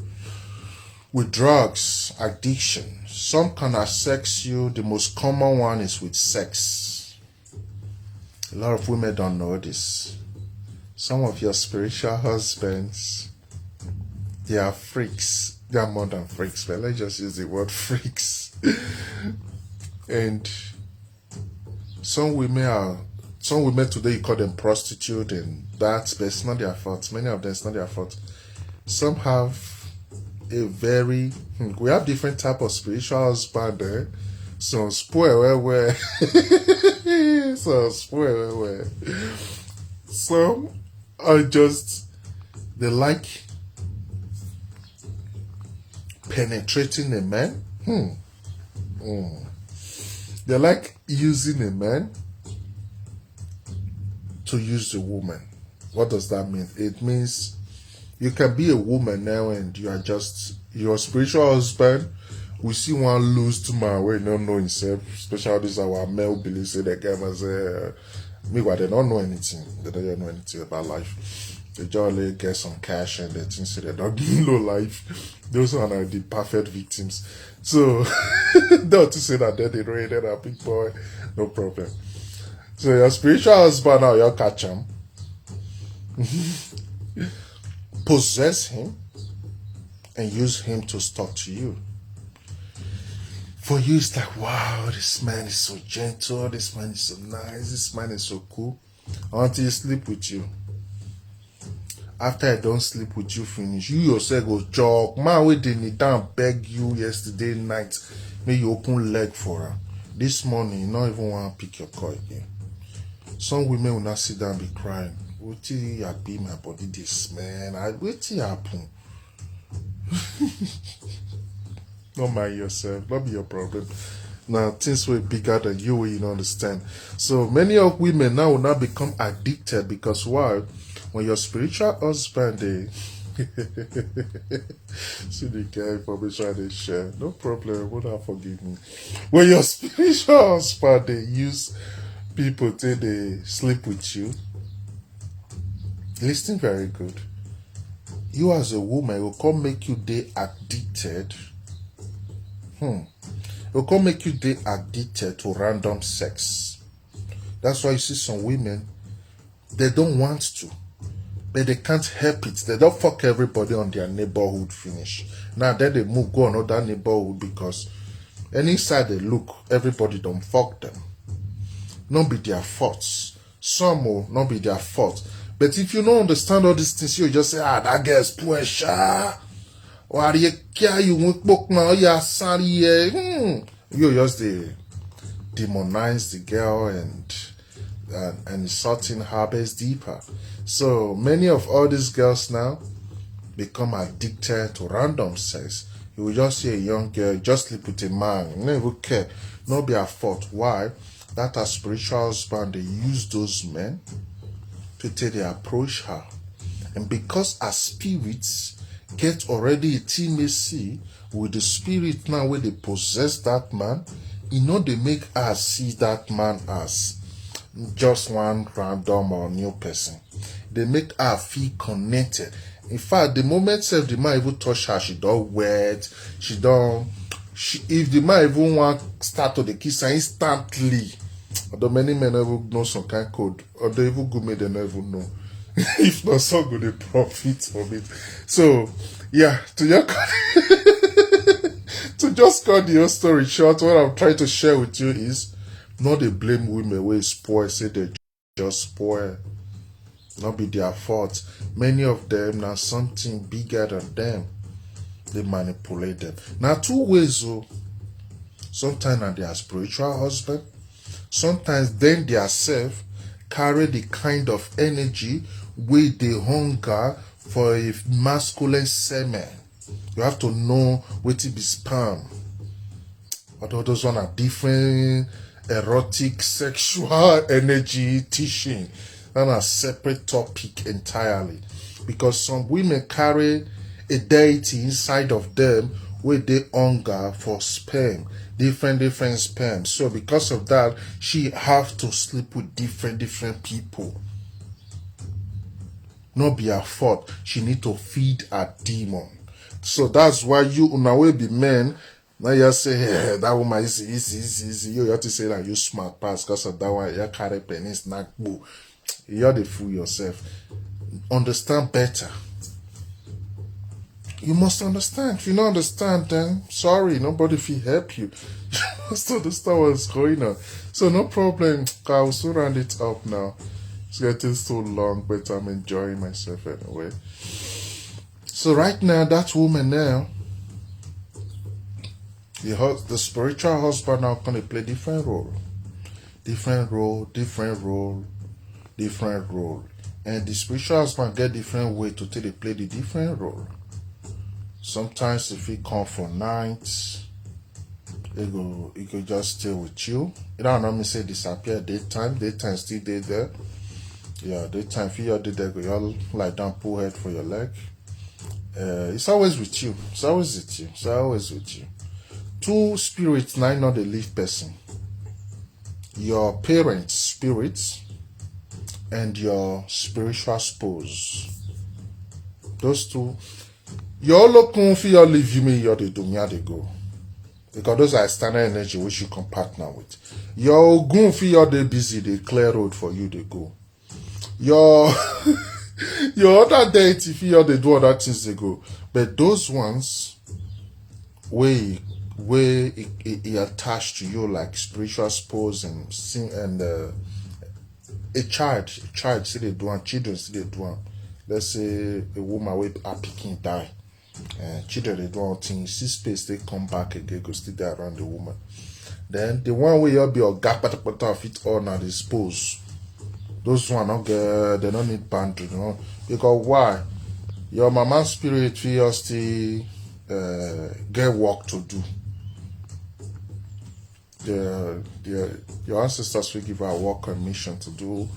with drugs, addiction. Some can access you, the most common one is with sex. A lot of women don't know this. Some of your spiritual husbands, they are freaks. They are more than freaks, but let's just use the word freaks. And some women today, you call them prostitute, and that's, but it's not their fault. Many of them, it's not their fault. Some have we have different type of spiritual husband there. Some spoil where some spoil where some are just, they like penetrating a man. They like using a man to use the woman. What does that mean? It means you can be a woman now and you are just your spiritual husband. We see one loose man where he don't know himself, especially these our male beliefs say the guy must meanwhile they don't know anything. They don't know anything about life. They just get some cash and they think so they don't know life. Those are the perfect victims. So don't to say that they raided a big boy, no problem. So your spiritual husband now you catch him. Possess him and use him to talk to you. For you, it's like, wow, this man is so gentle, this man is so nice, this man is so cool. Until he sleep with you. After I don't sleep with you finish, you yourself go jog. Man, we didn't down beg you yesterday night. May you open leg for her. This morning, you don't even want to pick your call again. Some women will not sit down and be crying. What till you be my body this man? I wait till happen. Don't mind yourself, not be your problem. Now things were bigger than you, you don't understand. So many of women now will not become addicted because why? When your spiritual husband see the guy information they share, no problem, would not forgive me. When your spiritual husband they use people till they sleep with you, listen very good. You as a woman will come make you they addicted. It will come make you they addicted to random sex. That's why you see some women, they don't want to, but they can't help it. They don't fuck everybody on their neighborhood finish. Now then they move go on other neighborhood because any side they look, everybody don't fuck them. Not be their faults. Some will not be their fault. But if you don't understand all these things, you just say, that girl's poor sha. Or you care you won't book now, you're sorry. You just demonize the girl and insulting her best deeper. So many of all these girls now become addicted to random sex. You will just see a young girl just sleep with a man. You don't even care. Not be her fault. Why? That her spiritual husband, they use those men to take they approach her. And because her spirits get already intimacy with the spirit now where they possess that man, they make her see that man as just one random or new person. They make her feel connected. In fact, the moment the man even touch her, she don't wet. If the man even want start to the kiss her instantly, although many men never know some kind of code, or they even good men they never know. If not so good, they profit from it. So, yeah, to just cut the whole story short, what I'm trying to share with you is not they blame women where spoil, say they just spoil. Not be their fault. Many of them now something bigger than them. They manipulate them. Now two ways though. Sometimes na their spiritual husband. Sometimes then their self carry the kind of energy where they hunger for a masculine semen. You have to know what it be sperm. Although those one are different erotic sexual energy teaching. And a separate topic entirely. Because some women carry a deity inside of them where they hunger for sperm. Different sperm. So because of that, she have to sleep with different people. Not be her fault. She need to feed a demon. So that's why you will be men. Now you say, hey, that woman is easy. You have to say that you smart pass because of that one. You carry penis snack boo. You have to fool yourself. Understand better. You must understand. If you don't understand, then sorry, nobody will help you. You must understand what's going on. So no problem. I will soon round it up now. It's getting so long, but I'm enjoying myself anyway. So right now, that woman now, the spiritual husband now gonna play different role. And the spiritual husband get different way to take they play the different role. Sometimes if he come for nights, he go just stay with you. You don't know me say disappear daytime still dey there. Yeah, daytime if you there, go you lie down, pull head for your leg. It's always with you. It's always with you. Two spirits now not the leave person. Your parents' spirits and your spiritual spouse. Those two. Your local for your leave you me your they do me they go. Because those are standard energy which you can partner with. Your goon for your they busy, they clear road for you they go. Your other deity for your they do other things they go. But those ones where it attached to you like spiritual spouse and a child see they do and children see they do. Let's say a woman with a picking die. Children they do all things, see space they come back again, go still there around the woman. Then the one where you'll be a gap of it all now dispose. Those one not they don't need boundary, because why? Your mama's spirit will still get work to do. Your ancestors will give her work and mission to do.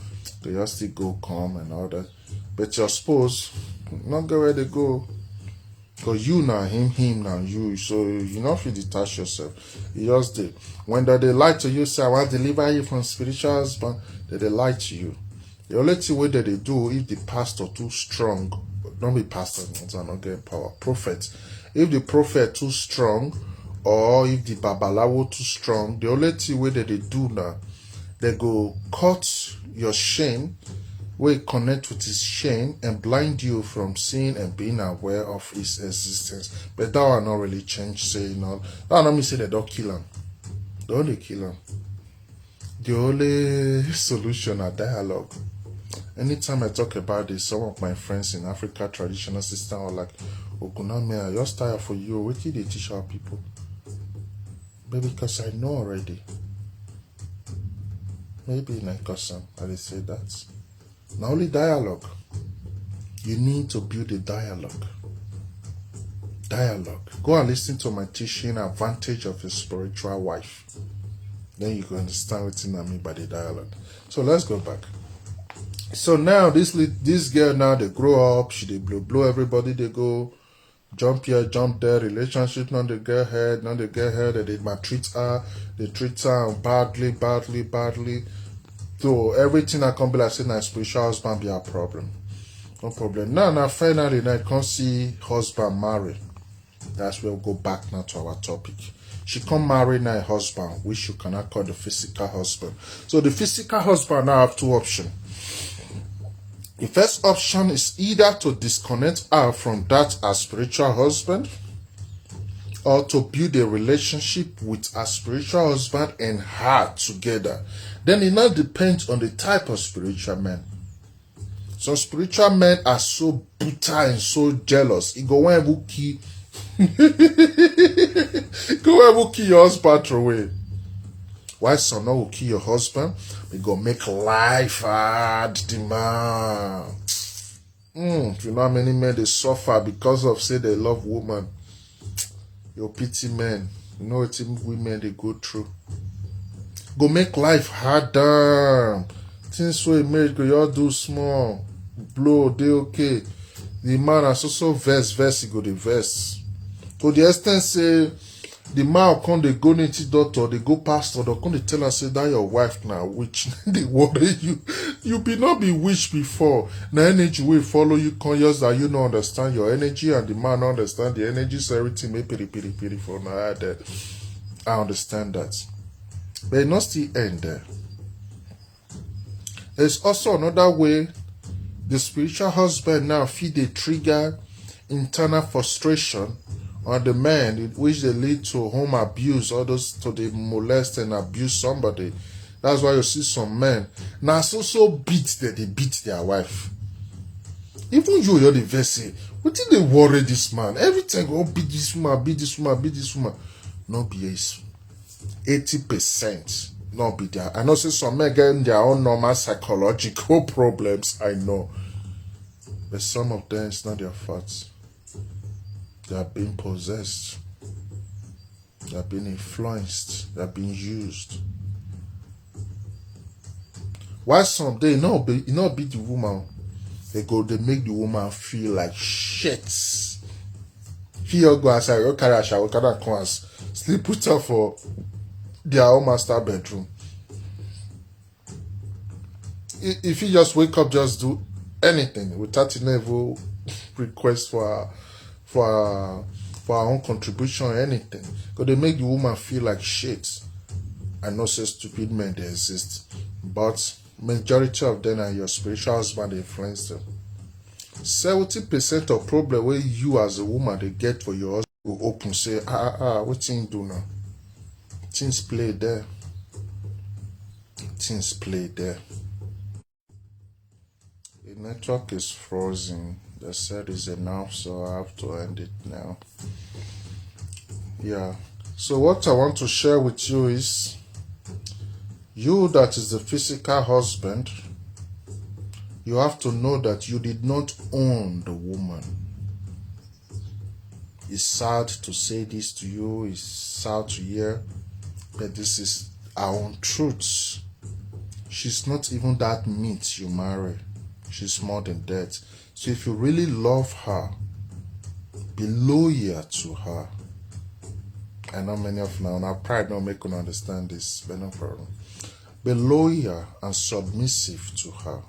They just still go come and all that. But your spouse not go where they go. Because you now him now you. So you not feel detach yourself. You just did. When they lie to you, say I want to deliver you from spiritual husband, they lie to you. The only thing way that they do if the pastor too strong, don't be pastor, I'm not getting power. Prophet. If the prophet too strong, or if the babalawo too strong, the only thing way that they do now, they go cut your shame, where it connect with his shame and blind you from seeing and being aware of his existence. But that will not really change, say no. That will not mean say they don't kill him. They only kill him. The only solution are dialogue. Anytime I talk about this, some of my friends in Africa traditional system are like, Oguname, I just tired for you. What did they teach our people? Maybe because I know already. Maybe in Nkosam, I did say that. Not only dialogue. You need to build a dialogue. Dialogue. Go and listen to my teaching, Advantage of a Spiritual Wife. Then you can understand what I mean by the dialogue. So let's go back. So now this girl now they grow up, she they blow everybody, they go jump here, jump there, relationship not they get head, and they maltreat her, they treat her badly. So everything I can be like saying, my spiritual husband be a problem. No problem. Now finally I can't see husband marry. That's where we'll go back now to our topic. She can't marry now a husband, which you cannot call the physical husband. So the physical husband now have two options. The first option is either to disconnect her from that as spiritual husband, or to build a relationship with a spiritual husband and her together. Then it now depends on the type of spiritual man. Some spiritual men are so bitter and so jealous. It go when you kill your husband away. Why some now will kill your husband? We go make life hard, the man. You know how many men they suffer because of say they love woman. Your pity men. You know what women they go through. Go make life harder. Things so marriage go you all do small. Blow, they okay. The man has also verse, he go the verse. To the extent say the man come they go into doctor, they go pastor, they come they tell us say that your wife now witch. They worry you. You be not be witch before. The energy will follow you conscious that you don't understand your energy and the man don't understand the energy, so everything may pity for now. I understand that. But it not still end there. There's also another way the spiritual husband now feed a trigger internal frustration on the man, in which they lead to home abuse, others to they molest and abuse somebody. That's why you see some men now so beat that they beat their wife. Even you're the vessel. What did they worry this man? Every time go beat this woman. No BS. 80% not be there. I know see some men getting their own normal psychological problems, I know. But some of them it's not their fault. They are being possessed. They are being influenced. They are being used. Why some they not beat the woman? They make the woman feel like shit. Feel go outside, go carry a shower, carry a sleep with her for their own master bedroom. If you just wake up, just do anything without even request for our own contribution or anything, because they make the woman feel like shit. I know say stupid men they exist, but majority of them are your spiritual husband influence them. 70% of problem where you as a woman they get for your husband will open say what thing do now? Things play there. The network is frozen. They said it's enough, so I have to end it now. Yeah. So what I want to share with you is, you that is the physical husband, you have to know that you did not own the woman. It's sad to say this to you, it's sad to hear, but this is our own truth. She's not even that meat you marry. She's more than that. So if you really love her, be loyal to her. I know many of now, our pride not make you understand this, but no problem. Be loyal and submissive to her,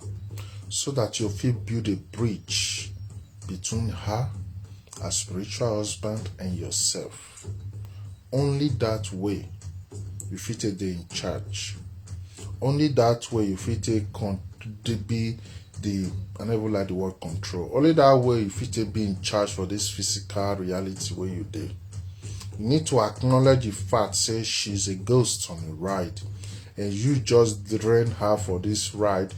so that you feel build a bridge between her, a spiritual husband, and yourself. Only that way you fit a day in charge. Only that way you fit be the, I never like the word control. Only that way you fit be in charge for this physical reality where you dey. You need to acknowledge the fact, say she's a ghost on a ride, and you just drain her for this ride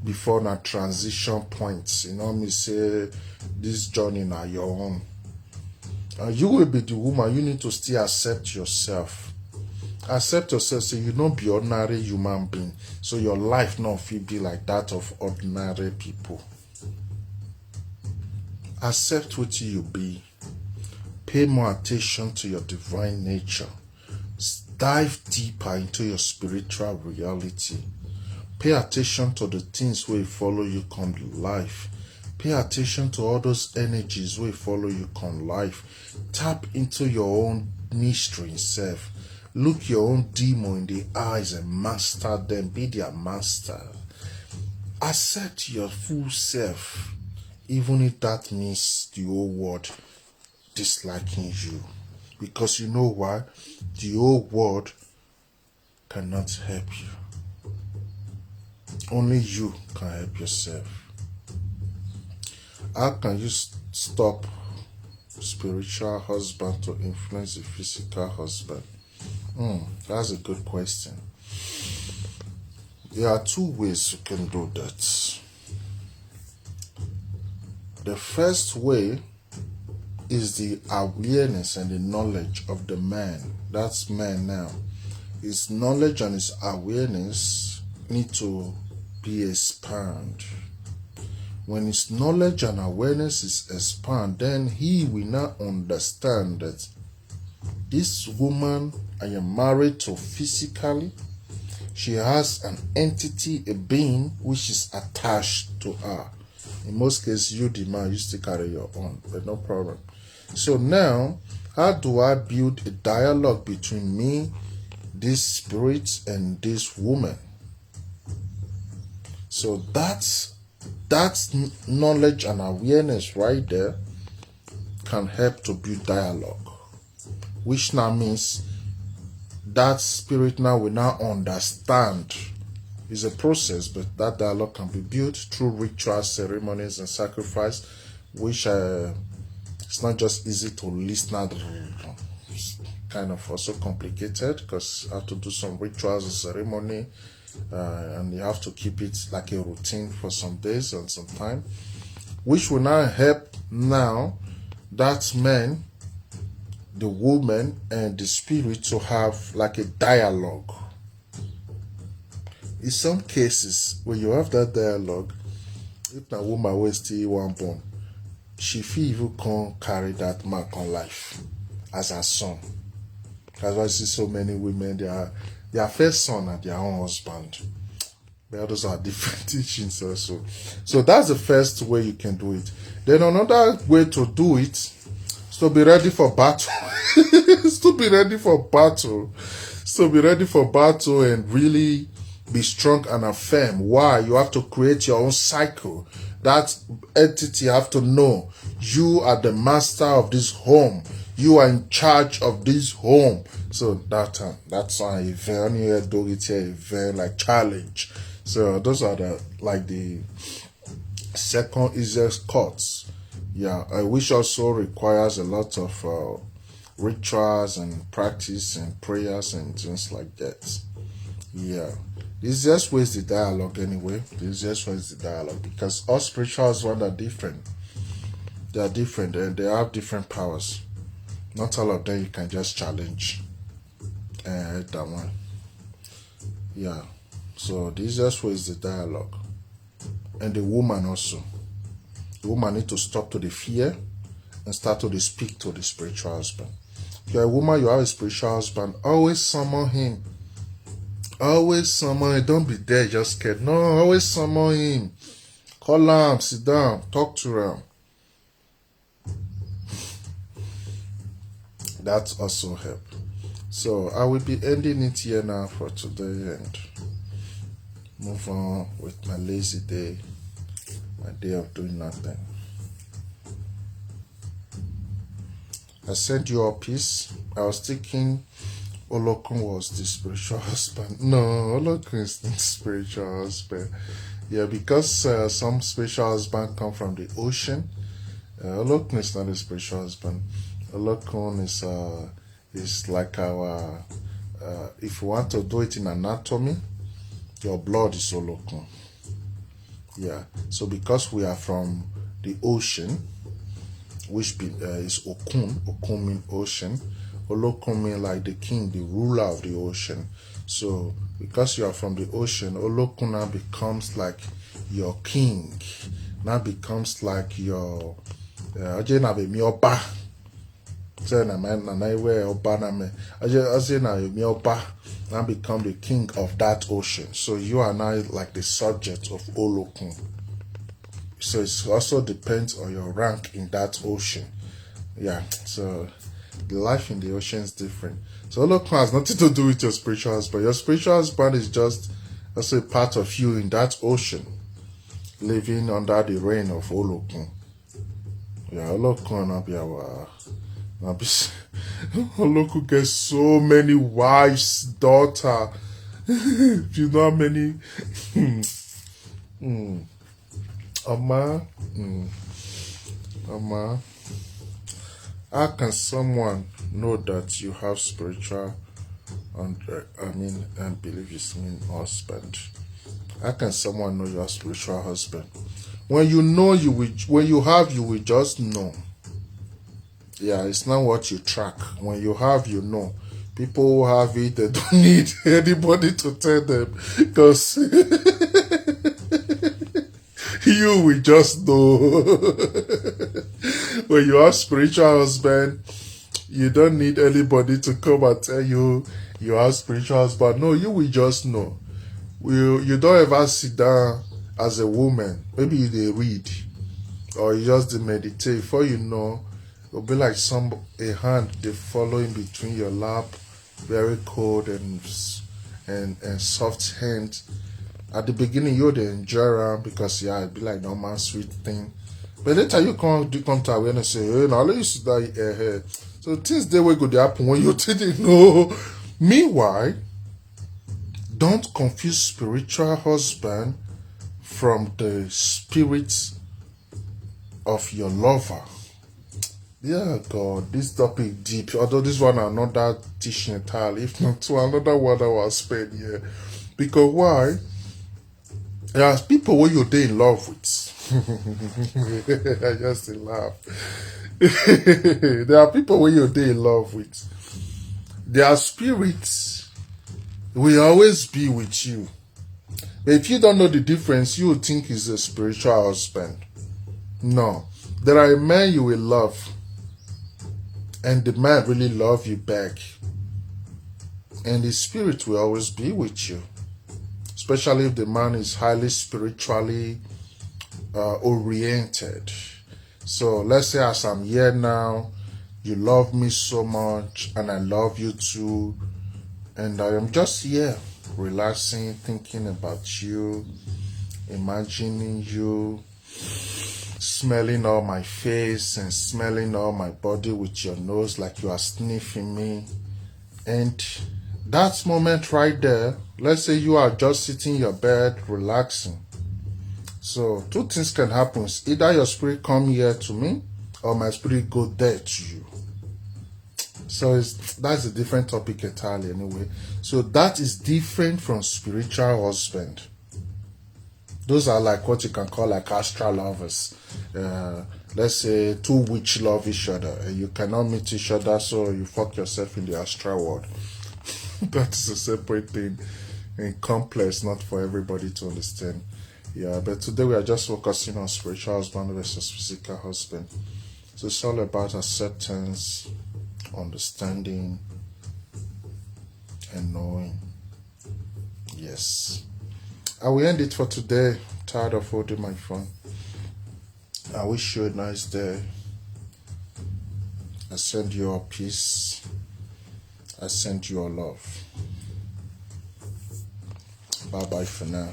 before na transition points. You know me say this journey na your own. And you will be the woman. You need to still accept yourself. Accept yourself, say you don't be ordinary human being, so your life not feel be like that of ordinary people. Accept what you be. Pay more attention to your divine nature. Dive deeper into your spiritual reality. Pay attention to the things wey follow you come life. Pay attention to all those energies wey follow you come life. Tap into your own mystery self. Look your own demon in the eyes and master them. Be their master. Accept your full self, even if that means the whole world disliking you. Because you know why? The whole world cannot help you. Only you can help yourself. How can you stop spiritual husband to influence the physical husband? That's a good question. There are two ways you can do that. The first way is the awareness and the knowledge of the man. That's man now. His knowledge and his awareness need to be expanded. When his knowledge and awareness is expanded, then he will now understand that this woman I am married to physically, she has an entity, a being which is attached to her. In most cases, you, the man, you still carry your own, but no problem. So now, how do I build a dialogue between me, this spirit, and this woman? So that's knowledge and awareness right there can help to build dialogue, which now means that spirit now will now understand. It's a process, but that dialogue can be built through rituals, ceremonies, and sacrifice, which it's not just easy to listen. It's kind of also complicated because you have to do some rituals and ceremony, and you have to keep it like a routine for some days and some time, which will now help now that man, the woman, and the spirit to have like a dialogue. In some cases, when you have that dialogue, if a woman will still one born, she feel even can't carry that man on life as her son. That's why I see so many women, their first son and their own husband. But those are different teachings also. So that's the first way you can do it. Then another way to do it is to be ready for battle. To be ready for battle. So be ready for battle and really be strong and firm. Why? You have to create your own cycle. That entity have to know you are the master of this home. You are in charge of this home. So that's a very do it here, a very like challenge. So those are the second easiest cuts. Yeah, which also requires a lot of rituals and practice and prayers and things like that. Yeah. The easiest way is the dialogue anyway. The easiest way is the dialogue because all spirituals one are different. They are different and they have different powers. Not all of them you can just challenge. That one. Yeah. So the easiest way is the dialogue. And the woman also. The woman need to stop to the fear and start to speak to the spiritual husband. If you're a woman, you have a spiritual husband, always summon him. Always summon him. Don't be there just scared. No, always summon him. Call him, sit down, talk to him. That's also help. So I will be ending it here now for today and move on with my lazy day, my day of doing nothing. I sent you a piece. I was thinking Olokun was the spiritual husband. No, Olokun is the spiritual husband. Yeah, because some spiritual husband come from the ocean. Olokun is not a spiritual husband. Olokun is like our. If you want to do it in anatomy, your blood is Olokun. Yeah. So because we are from the ocean, which is Okun means ocean. Olokun means like the king, the ruler of the ocean. So because you are from the ocean, Olokun now becomes like your king. Now becomes like your So na we oba na me. I say na me oba now become the king of that ocean. So you are now like the subject of Olokun. So it also depends on your rank in that ocean. Yeah. So the life in the ocean is different. So Olokun has nothing to do with your spiritual husband. Your spiritual husband is just also a part of you in that ocean, living under the reign of Olokun. Yeah, Olokun na be our Olokun gets so many wives, daughter. You know how many Ama Ama. How can someone know that you have spiritual and believe is mean husband? How can someone know you have spiritual husband? When you know, you will. When you have, you will just know. Yeah, it's not what you track. When you have, you know. People who have it, they don't need anybody to tell them, because you will just know. When you have spiritual husband, you don't need anybody to come and tell you you have spiritual husband. No, you will just know. You don't ever sit down as a woman. Maybe you read, or you just meditate. Before you know, it'll be like a hand they follow in between your lap, very cold and soft hand. At the beginning, you'll enjoy them because it'd be like normal sweet thing. But later you come to awareness and say, hey, now let you sit down here. So things they will go to happen when you didn't know. Meanwhile, don't confuse spiritual husband from the spirit of your lover. Yeah, God, this topic deep. Although this one another teaching entirely, if not to another one I was spent here. Because why? There's people who you're in love with. I just laugh. There are people who you're in love with. Their spirits will always be with you. But if you don't know the difference, you will think he's a spiritual husband. No. There are men you will love, and the man really love you back. And the spirit will always be with you. Especially if the man is highly spiritually oriented. So let's say as I'm here now, you love me so much and I love you too, and I am just here relaxing, thinking about you, imagining you, smelling all my face and smelling all my body with your nose like you are sniffing me. And that moment right there, let's say you are just sitting in your bed relaxing. So two things can happen. Either your spirit come here to me, or my spirit go there to you. So that's a different topic entirely anyway. So that is different from spiritual husband. Those are like what you can call like astral lovers. Let's say two witch love each other and you cannot meet each other, so you fuck yourself in the astral world. That is a separate thing and complex, not for everybody to understand. Yeah, but today we are just focusing on spiritual husband versus physical husband. So it's all about acceptance, understanding, and knowing. Yes. I will end it for today. Tired of holding my phone. I wish you a nice day. I send you all peace. I send you all love. Bye bye for now.